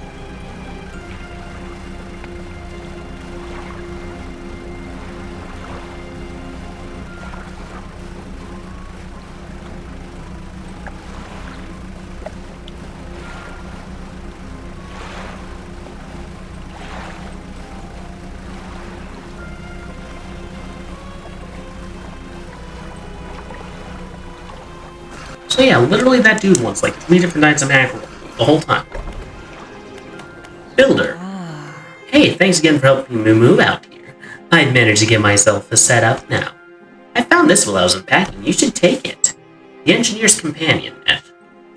So yeah, literally that dude wants like 3 different kinds of mackerel the whole time. Builder. Hey, thanks again for helping me move out here. I'd managed to get myself a setup now. I found this while I was unpacking. You should take it. The Engineer's Companion.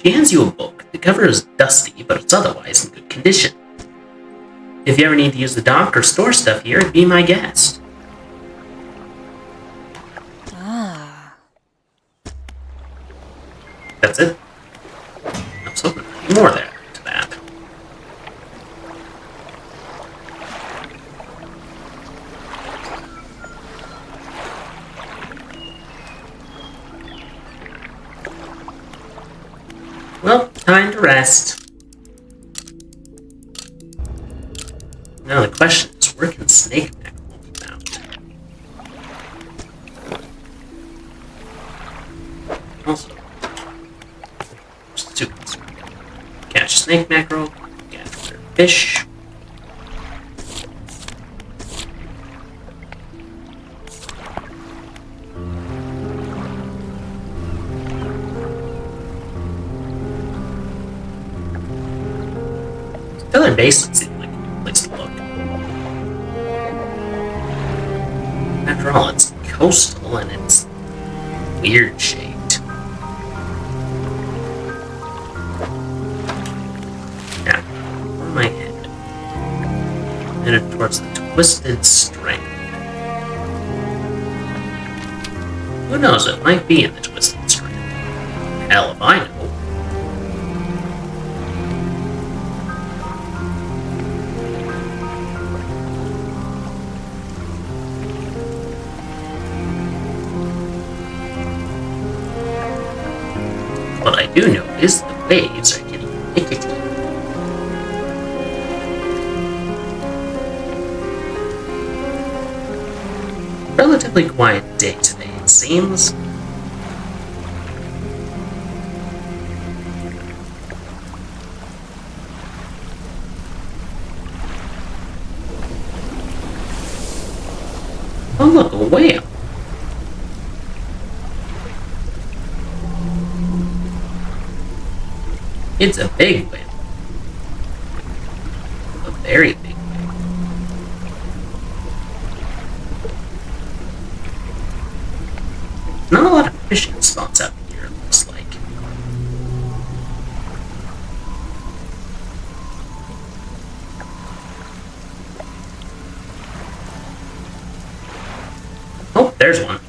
She hands you a book. The cover is dusty, but it's otherwise in good condition. If you ever need to use the dock or store stuff here, be my guest. That's it. I was hoping there'd be more there to that. Well, time to rest. Now the question is, where can snake mackerel be found? Also, substitutes. Catch snake mackerel, gather fish. Southern Basin seems like a good place to look. After all, it's coastal and it's weird shaped. Now, where am I headed? Headed towards the Twisted Strand. Who knows, it might be in the Twisted Strand. Hell if I know. What I do know is the waves are getting rickety. Relatively quiet day today, it seems. It's a big win. A very big win. Not a lot of fishing spots out here, it looks like. Oh, there's one.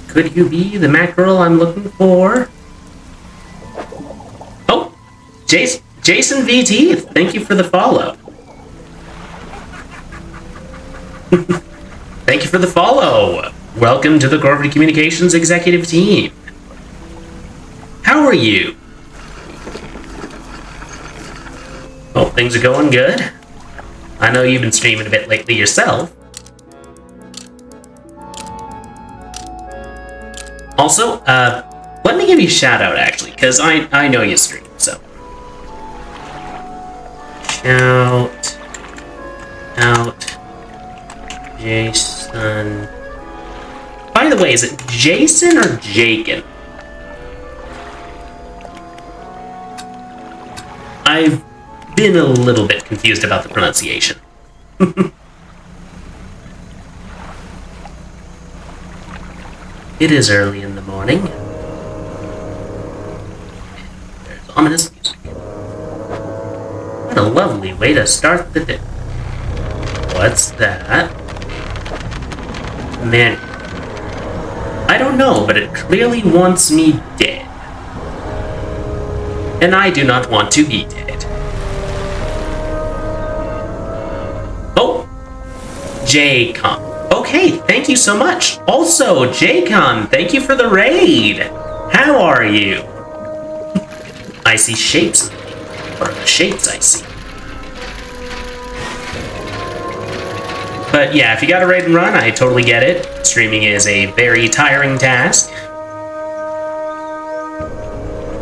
Could you be the mackerel I'm looking for? Oh, Jason VT, thank you for the follow. Thank you for the follow. Welcome to the Corporate Communications Executive Team. How are you? Oh, things are going good. I know you've been streaming a bit lately yourself. Also, let me give you a shout out actually, because I know you stream, so. Shout out Jason. By the way, is it Jason or Jakin? I've been a little bit confused about the pronunciation. It is early in the morning. There's ominous music. What a lovely way to start the day. What's that? Man, I don't know, but it clearly wants me dead. And I do not want to be dead. Oh! J-Con. Okay, thank you so much. Also, J-Con, thank you for the raid. How are you? I see shapes. What are the shapes I see? But yeah, if you got a raid and run, I totally get it. Streaming is a very tiring task.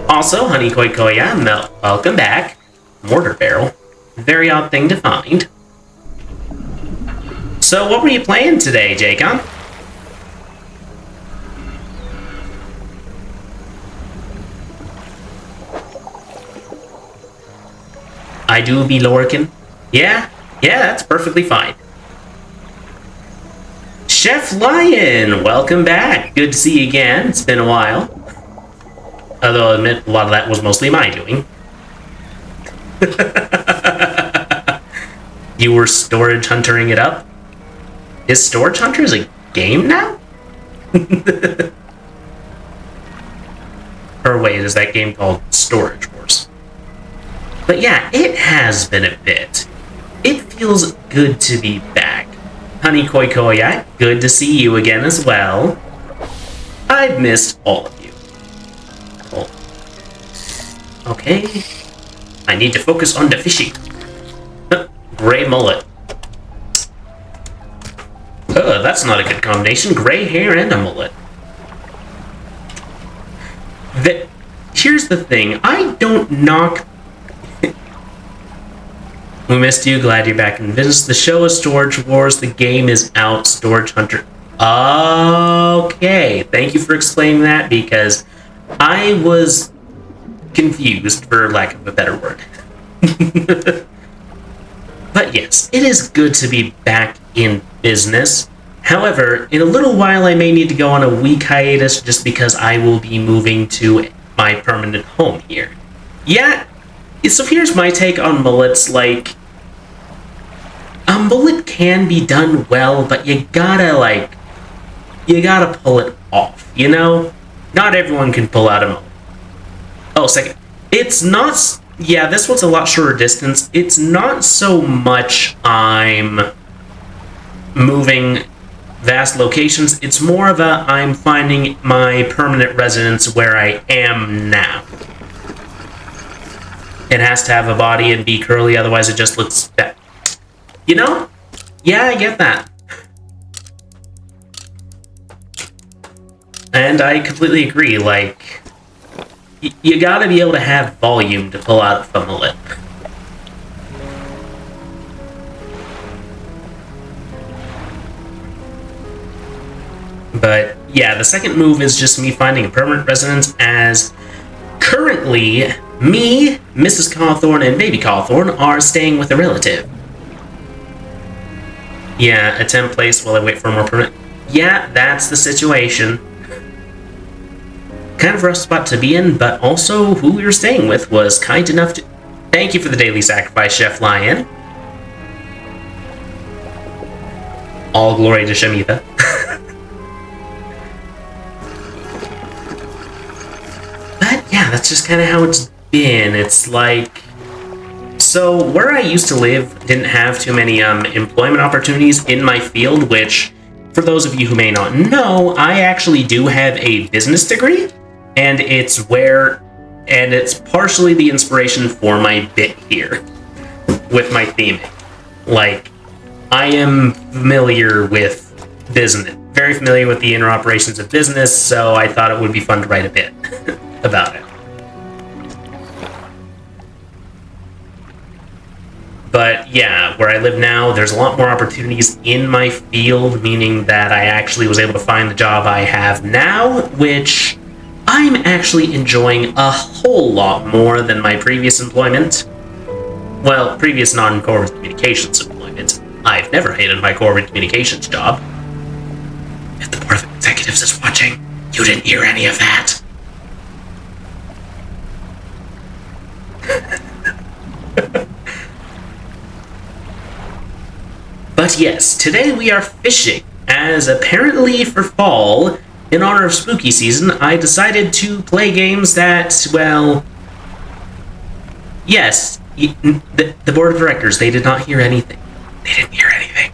Also, Honey Koi Koya, welcome back. Mortar barrel. Very odd thing to find. So, what were you playing today, Jacon? I do be lorkin. Yeah, that's perfectly fine. Chef Lion, welcome back. Good to see you again. It's been a while. Although I'll admit, a lot of that was mostly my doing. You were storage huntering it up? Is Storage Hunters a game now? Or wait, is that game called Storage Wars? But yeah, it has been a bit. It feels good to be back. Honey Koi Koya, good to see you again as well. I've missed all of you. Oh. Okay. I need to focus on the fishing. Gray mullet. That's not a good combination. Gray hair and a mullet. Here's the thing. I don't knock... We missed you. Glad you're back in business. The show is Storage Wars. The game is out. Storage Hunter. Okay. Thank you for explaining that, because I was confused, for lack of a better word. But yes, it is good to be back in business. However, in a little while I may need to go on a week hiatus just because I will be moving to my permanent home here. Yeah, so here's my take on mullets. Like, a mullet can be done well, but you gotta pull it off, you know? Not everyone can pull out a mullet. Oh, second. It's not... Yeah, this one's a lot shorter distance. It's not so much I'm moving vast locations. It's more of a I'm finding my permanent residence where I am now. It has to have a body and be curly, otherwise it just looks bad. You know? Yeah, I get that. And I completely agree, like... You gotta be able to have volume to pull out a mullet. But yeah, the second move is just me finding a permanent residence, as currently me, Mrs. Cawthorn, and Baby Cawthorn are staying with a relative. Yeah, a temp place while I wait for a more permanent. Yeah, that's the situation. Kind of rough spot to be in, but also who we were staying with was kind enough to... Thank you for the daily sacrifice, Chef Lion. All glory to Shemitha. But yeah, that's just kind of how it's been. It's like... So, where I used to live didn't have too many employment opportunities in my field, which, for those of you who may not know, I actually do have a business degree, and it's partially the inspiration for my bit here, with my theming. Like, I am familiar with business, very familiar with the inner operations of business, so I thought it would be fun to write a bit about it. But yeah, where I live now, there's a lot more opportunities in my field, meaning that I actually was able to find the job I have now, which I'm actually enjoying a whole lot more than my previous employment. Well, previous non-corporate communications employment. I've never hated my corporate communications job. If the Board of Executives is watching, you didn't hear any of that. But yes, today we are fishing, as apparently for fall, in honor of spooky season, I decided to play games that, well... Yes, the board of directors, they did not hear anything. They didn't hear anything.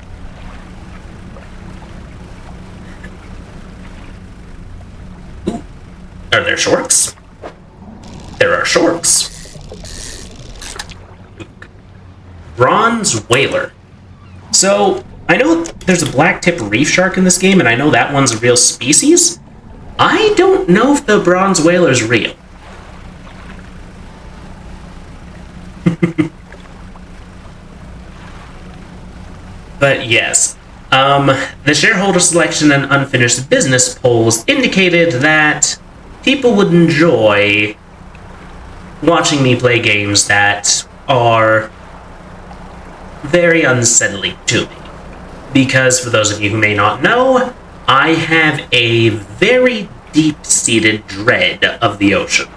Ooh, are there shorts? There are shorts. Bronze whaler. So, I know there's a black-tip reef shark in this game, and I know that one's a real species. I don't know if the bronze whaler's real. But yes, the shareholder selection and unfinished business polls indicated that people would enjoy watching me play games that are very unsettling to me. Because, for those of you who may not know, I have a very deep-seated dread of the ocean.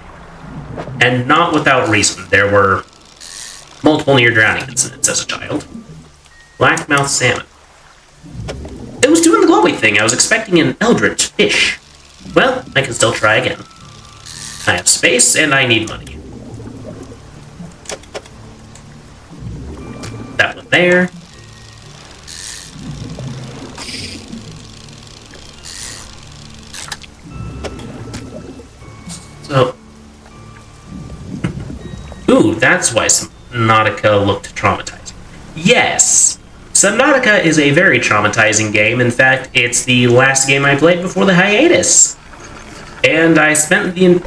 And not without reason. There were multiple near-drowning incidents as a child. Blackmouth salmon. It was doing the glowy thing. I was expecting an eldritch fish. Well, I can still try again. I have space, and I need money. That one there. So... Ooh, that's why Subnautica looked traumatizing. Yes! Subnautica is a very traumatizing game. In fact, it's the last game I played before the hiatus. And I spent the...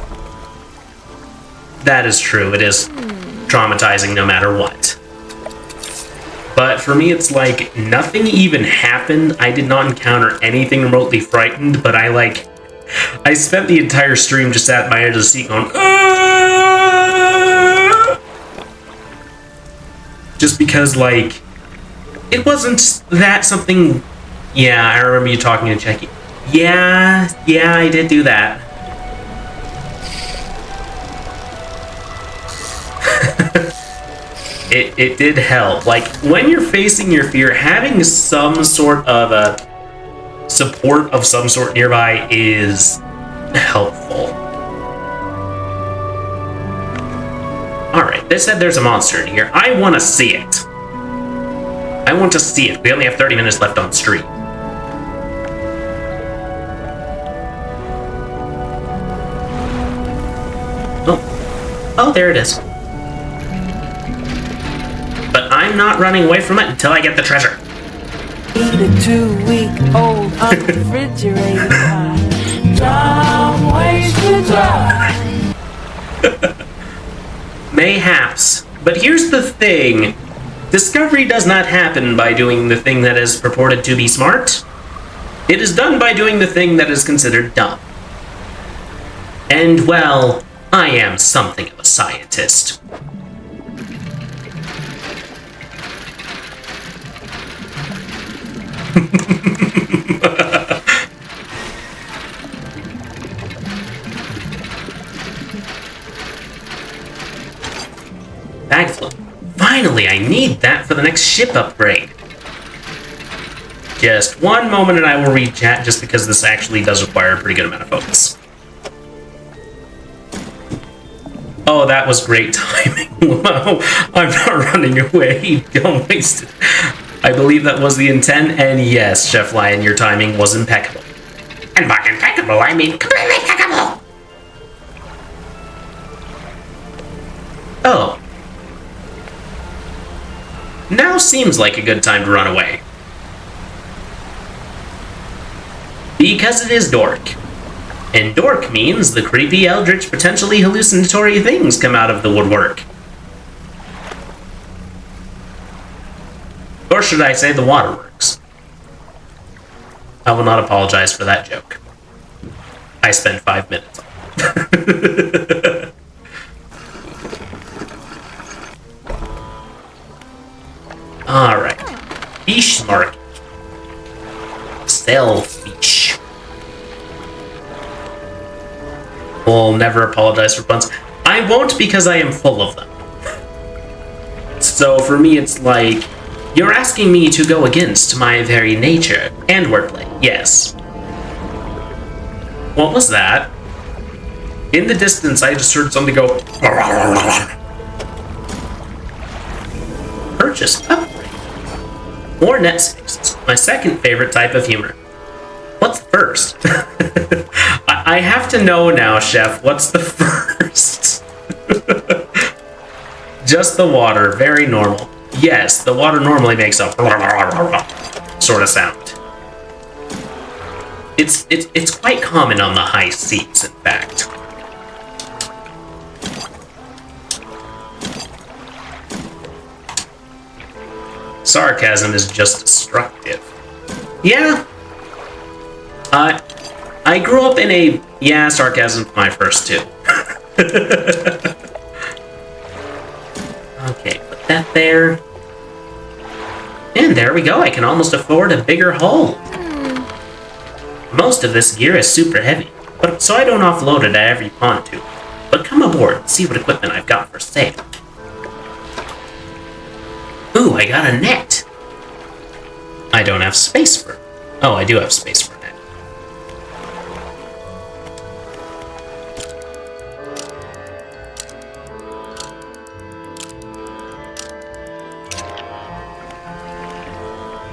That is true, it is traumatizing no matter what. But for me, it's like, nothing even happened. I did not encounter anything remotely frightened, but I spent the entire stream just at my edge of the seat going, "Aah!" Just because, like, it wasn't that something... Yeah, I remember you talking to Checky. Yeah, I did do that. It did help. Like, when you're facing your fear, having some sort of a support of some sort nearby is helpful. Alright, they said there's a monster in here. I want to see it. I want to see it. We only have 30 minutes left on stream. Oh, there it is. But I'm not running away from it until I get the treasure.
Eat a 2-week-old unrefrigerated pie. Dumb ways to die.
Mayhaps. But here's the thing. Discovery does not happen by doing the thing that is purported to be smart. It is done by doing the thing that is considered dumb. And, well, I am something of a scientist. Backflip. Finally, I need that for the next ship upgrade. Just one moment and I will read chat, just because this actually does require a pretty good amount of focus. Oh, that was great timing. Wow, I'm not running away. Don't waste it. I believe that was the intent, and yes, Chef Lion, your timing was impeccable. And by impeccable, I mean completely impeccable! Oh. Now seems like a good time to run away. Because it is dork. And dork means the creepy, eldritch, potentially hallucinatory things come out of the woodwork. Or should I say the waterworks? I will not apologize for that joke. I spent 5 minutes on it. Alright. Fish market. Sell fish. Will never apologize for puns. I won't, because I am full of them. So for me it's like, you're asking me to go against my very nature and wordplay. Yes. What was that? In the distance I just heard something go. Purchase upgrade. More net spaces. My second favorite type of humor. What's first? I have to know now, Chef. What's the first? Just the water. Very normal. Yes, the water normally makes a sort of sound. It's quite common on the high seas, in fact. Sarcasm is just destructive. Yeah. I grew up in a... Yeah, sarcasm's my first two. Okay, put that there. And there we go, I can almost afford a bigger hull. Most of this gear is super heavy, but so I don't offload it at every pontoon. But come aboard and see what equipment I've got for sale. Ooh, I got a net. I don't have space for it. Oh, I do have space for a net.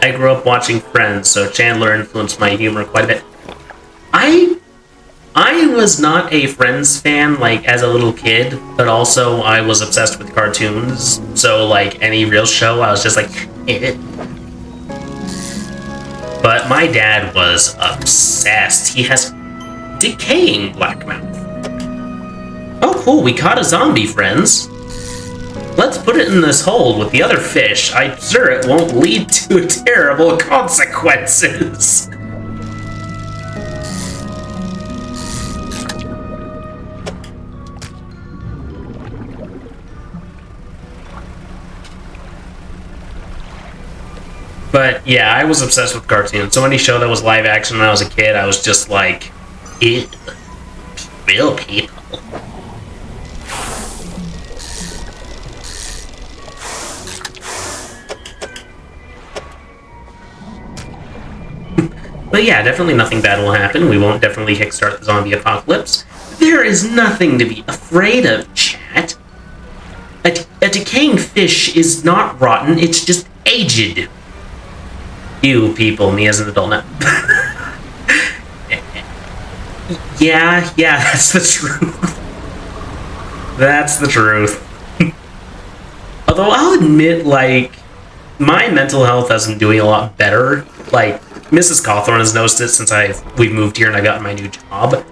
I grew up watching Friends, so Chandler influenced my humor quite a bit. I was not a Friends fan, like, as a little kid, but also I was obsessed with cartoons, so, like, any real show, I was just like, eh. But my dad was obsessed. He has decaying blackmouth. Oh, cool, we caught a zombie, friends. Let's put it in this hole with the other fish. I'm sure it won't lead to terrible consequences. But yeah, I was obsessed with cartoons. So any show that was live action when I was a kid, I was just like, ew, real people. But yeah, definitely nothing bad will happen. We won't definitely kickstart the zombie apocalypse. There is nothing to be afraid of, chat. A decaying fish is not rotten, it's just aged. You people, me as an adult now. Yeah, that's the truth. That's the truth. Although I'll admit, like, my mental health has been doing a lot better. Like, Mrs. Cawthorn has noticed it since we've moved here and I got my new job.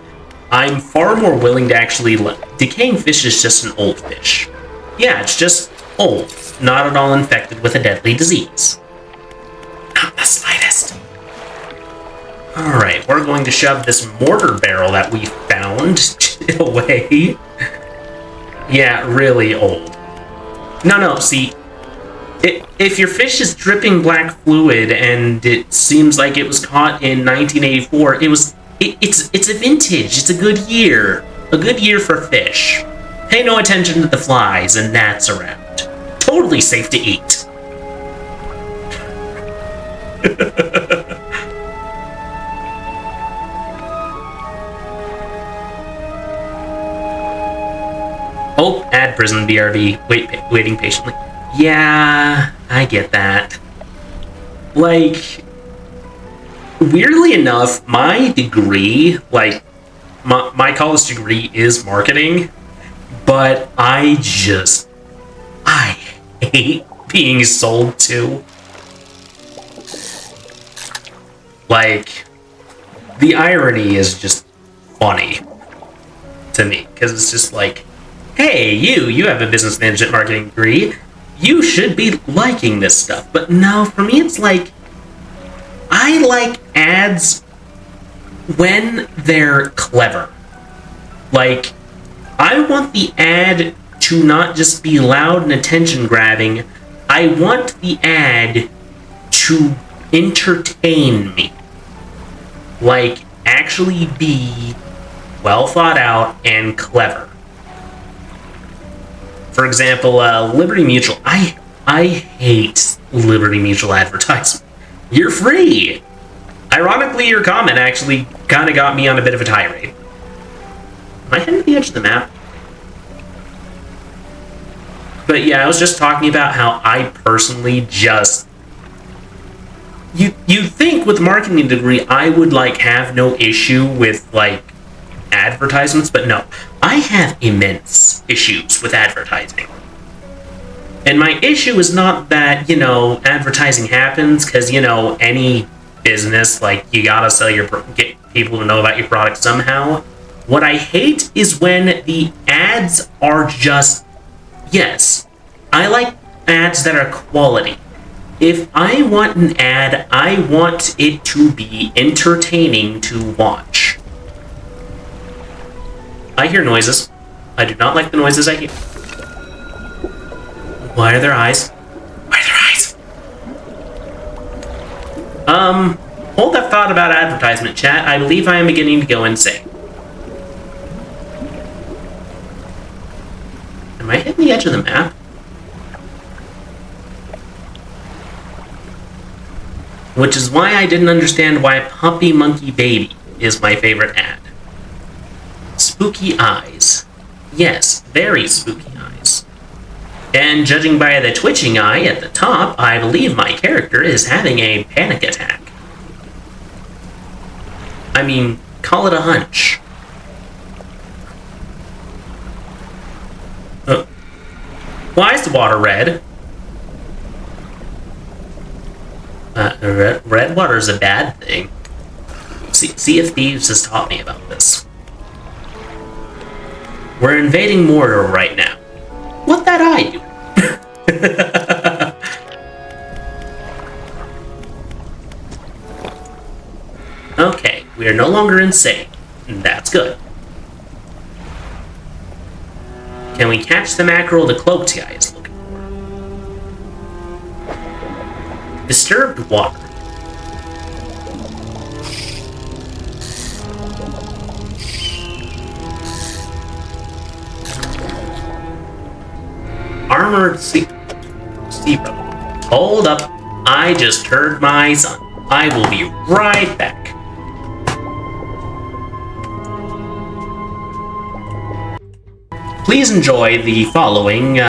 I'm far more willing to actually decaying fish is just an old fish. Yeah, it's just old, not at all infected with a deadly disease. Not the slightest. Alright, we're going to shove this mortar barrel that we found away. Yeah, really old. No, see, if your fish is dripping black fluid and it seems like it was caught in 1984, it's a vintage, it's a good year. A good year for fish. Pay no attention to the flies and gnats around. Totally safe to eat. Oh, add prison BRB. Waiting patiently. Yeah, I get that. Like, weirdly enough, my degree, like, my college degree is marketing, but I hate being sold to. Like, the irony is just funny to me, because it's just like, hey, you have a business management marketing degree, you should be liking this stuff. But no, for me it's like, I like ads when they're clever. Like, I want the ad to not just be loud and attention-grabbing, I want the ad to entertain me. Like, actually be well thought out and clever. For example, Liberty Mutual. I hate Liberty Mutual advertisement. You're free! Ironically, your comment actually kind of got me on a bit of a tirade. Am I heading to the edge of the map? But yeah, I was just talking about how I personally just... You'd think with a marketing degree I would, like, have no issue with, like, advertisements, but no. I have immense issues with advertising. And my issue is not that, advertising happens, because, any business, like, you gotta get people to know about your product somehow. What I hate is when the ads are just... Yes, I like ads that are quality. If I want an ad, I want it to be entertaining to watch. I hear noises. I do not like the noises I hear. Why are there eyes? Why are there eyes? Hold that thought about advertisement, chat. I believe I am beginning to go insane. Am I hitting the edge of the map? Which is why I didn't understand why Puppy Monkey Baby is my favorite ad. Spooky eyes. Yes, very spooky eyes. And judging by the twitching eye at the top, I believe my character is having a panic attack. I mean, call it a hunch. Why is the water red? Red water is a bad thing. Sea of Thieves has taught me about this. We're invading Mordor right now. What that eye do? Okay, we are no longer insane. That's good. Can we catch the mackerel the cloaked guy is looking for? Disturbed water. Armored seaboat. Hold up. I just heard my son. I will be right back. Please enjoy the following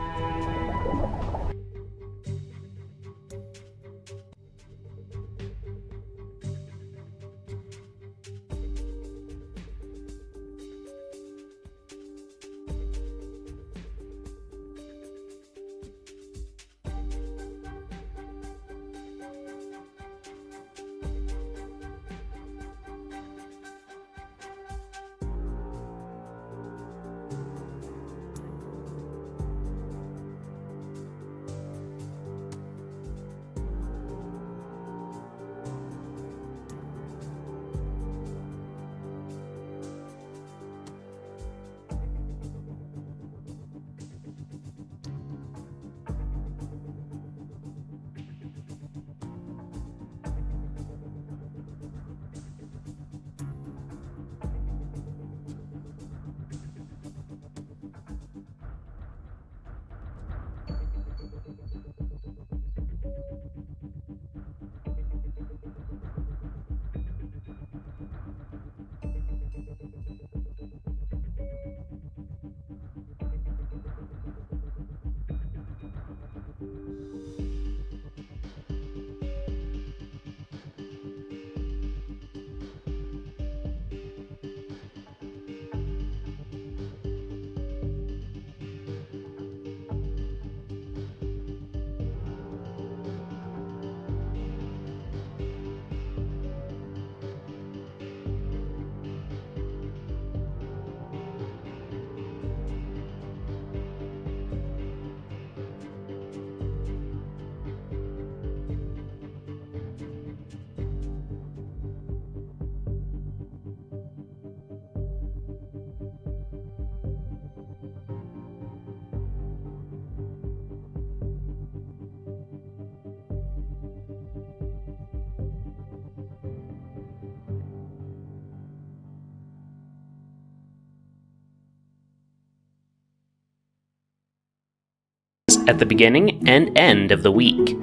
at the beginning and end of the week,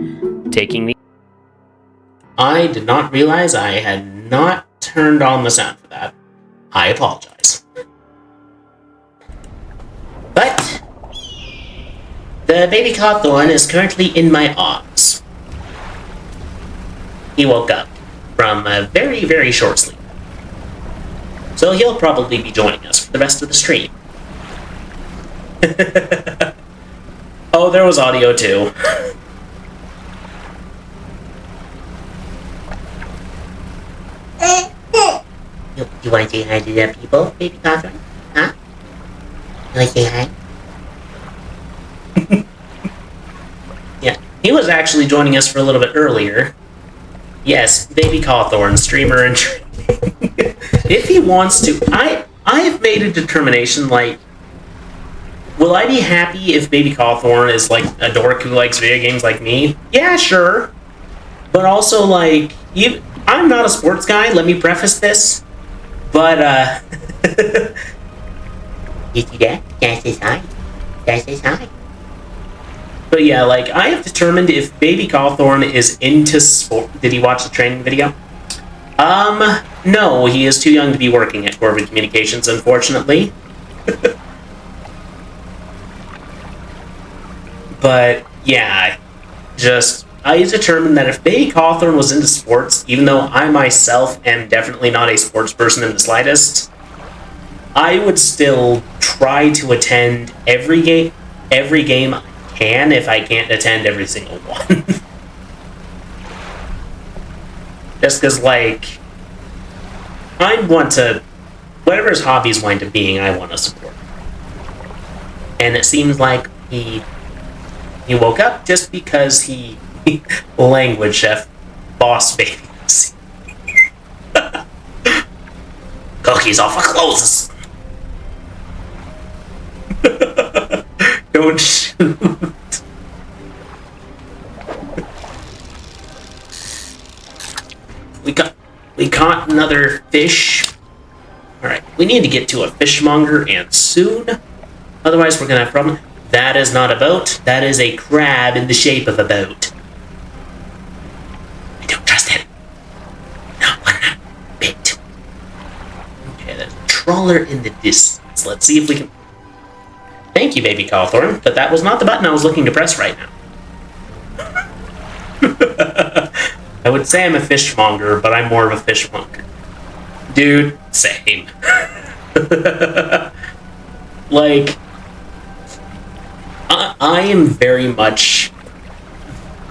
taking the...
I did not realize I had not turned on the sound for that. I apologize. But the baby Cawthorn is currently in my arms. He woke up from a very, very short sleep. So he'll probably be joining us for the rest of the stream. Oh, there was audio too. You want to say hi to the people, baby Cawthorn? Huh? You want to say hi? Yeah, he was actually joining us for a little bit earlier. Yes, baby Cawthorn, streamer and if he wants to, I've made a determination, like, will I be happy if baby Cawthorn is like a dork who likes video games like me? Yeah, sure. But also, like, I'm not a sports guy, let me preface this. But, you see that? That's his eye. That's his eye. But yeah, like, I have determined if baby Cawthorn is into sport... Did he watch the training video? No, he is too young to be working at Corvid Communications, unfortunately. But, yeah, I determined that if baby Cawthorn was into sports, even though I myself am definitely not a sports person in the slightest, I would still try to attend every game I can if I can't attend every single one. Just because, like, I want to... Whatever his hobbies wind up being, I want to support. And it seems like he woke up just because he... Language chef. Boss babies. Cookies off of clothes. Don't shoot. We caught another fish. Alright, we need to get to a fishmonger, and soon. Otherwise we're gonna have a problem. That is not a boat. That is a crab in the shape of a boat. I don't trust it. Not one bit. Okay, there's a trawler in the distance. Let's see if we can... Thank you, baby Cawthorn, but that was not the button I was looking to press right now. I would say I'm a fishmonger, but I'm more of a fishmonger. Dude, same. Like, I am very much...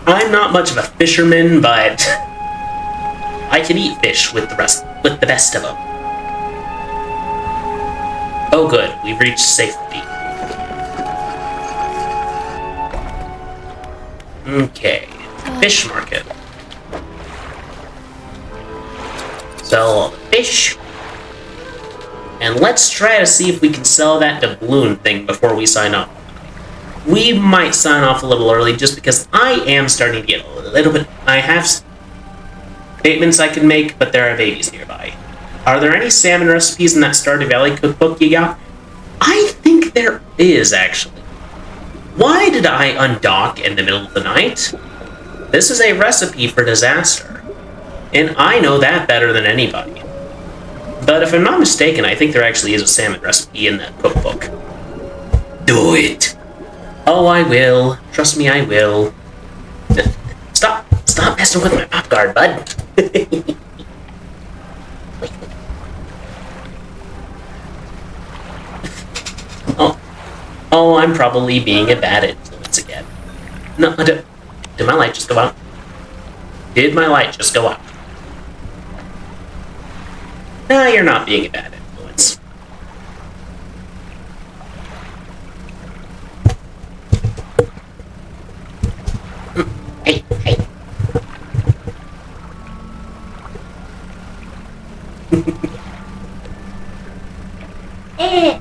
I'm not much of a fisherman, but I can eat fish with the best of them. Oh good, we've reached safety. Okay, fish market. Sell all the fish. And let's try to see if we can sell that doubloon thing before we sign off. We might sign off a little early just because I am starting to get a little bit... I have statements I can make, but there are babies nearby. Are there any salmon recipes in that Stardew Valley cookbook you got? I think there is, actually. Why did I undock in the middle of the night? This is a recipe for disaster. And I know that better than anybody. But if I'm not mistaken, I think there actually is a salmon recipe in that cookbook. Do it! Oh, I will. Trust me, I will. Stop messing with my pop guard, bud. Oh, I'm probably being a bad influence again. No, did my light just go out? Did my light just go out? No, you're not being a bad influence. Hey.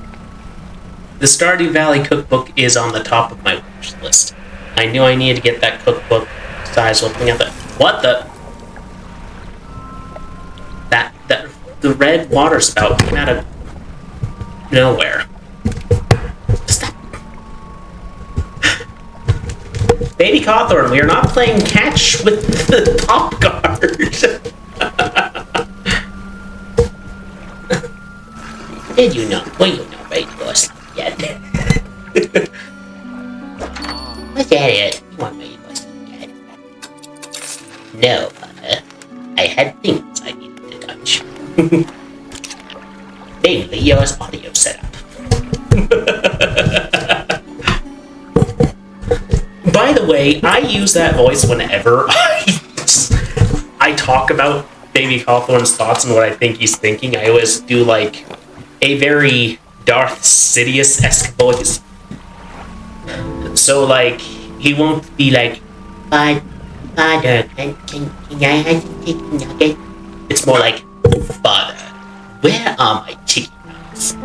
The Stardew Valley cookbook is on the top of my wish list. I knew I needed to get that cookbook size looking at that. What the? The red water spout came out of nowhere. Stop. Baby Cawthorn, we are not playing catch with the top guard. Did you know? Well, you know, right? You go asleep yet. What's that? You want me to go asleep yet? No, Mother. I had things I needed to touch. Mainly your audio setup. By the way, I use that voice whenever I talk about Baby Cawthorn's thoughts and what I think he's thinking. I always do like a very Darth Sidious-esque voice. So like he won't be like, Father, can I have some chicken nugget? It's more like, Father, where are my chicken nuggets?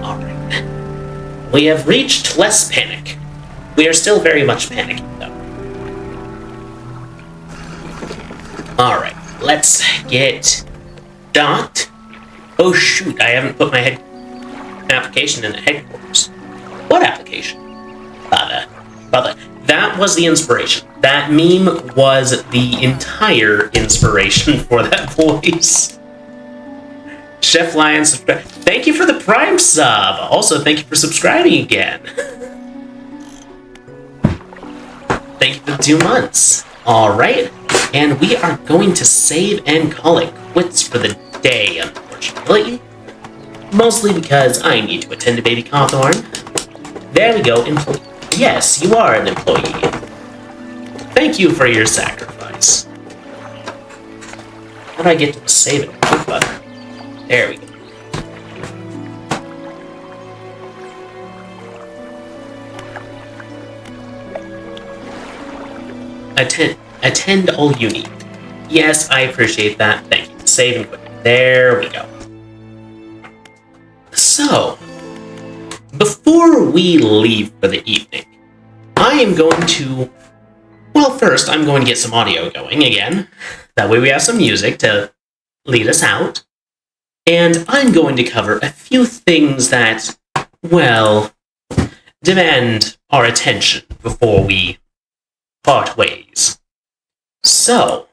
Alright. We have reached less panic. We are still very much panicking, though. Alright, let's get docked. Oh shoot, I haven't put my application in the headquarters. What application? Father. That was the inspiration. That meme was the entire inspiration for that voice. Chef Lion, thank you for the Prime sub. Also, thank you for subscribing again. Thank you for the 2 months. Alright, and we are going to save and call it quits for the day, unfortunately. Mostly because I need to attend to Baby Cawthorn. There we go, employee. Yes, you are an employee. Thank you for your sacrifice. How do I get to the save and quit button? There we go. Attend all you need. Yes, I appreciate that. Thank you. Save and quit. There we go. So, before we leave for the evening, I am going to... Well, first, I'm going to get some audio going again. That way we have some music to lead us out. And I'm going to cover a few things that, well, demand our attention before we part ways. So,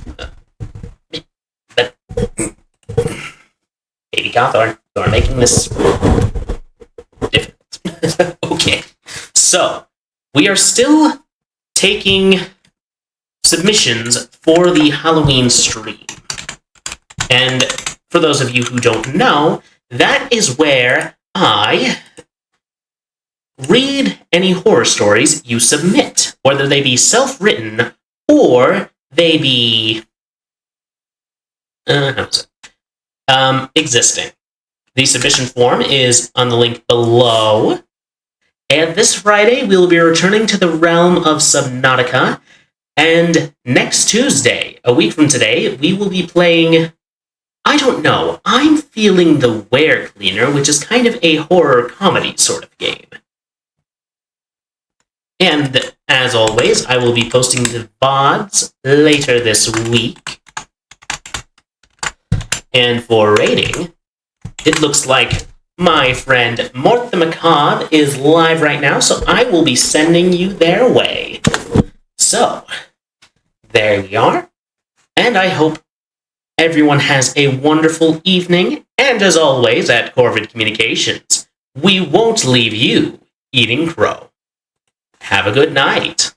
but Baby Cawthorn, you are making this difficult. Okay, so we are still taking submissions for the Halloween stream. And for those of you who don't know, that is where I read any horror stories you submit, whether they be self-written or they be existing. The submission form is on the link below. And this Friday, we will be returning to the realm of Subnautica. And next Tuesday, a week from today, we will be playing... I don't know. I'm feeling the Were Cleaner, which is kind of a horror comedy sort of game. And as always, I will be posting the VODs later this week. And for rating, it looks like my friend Mort the Macabre is live right now, so I will be sending you their way. So, there we are. And I hope everyone has a wonderful evening, and as always at Corvid Communications, we won't leave you eating crow. Have a good night.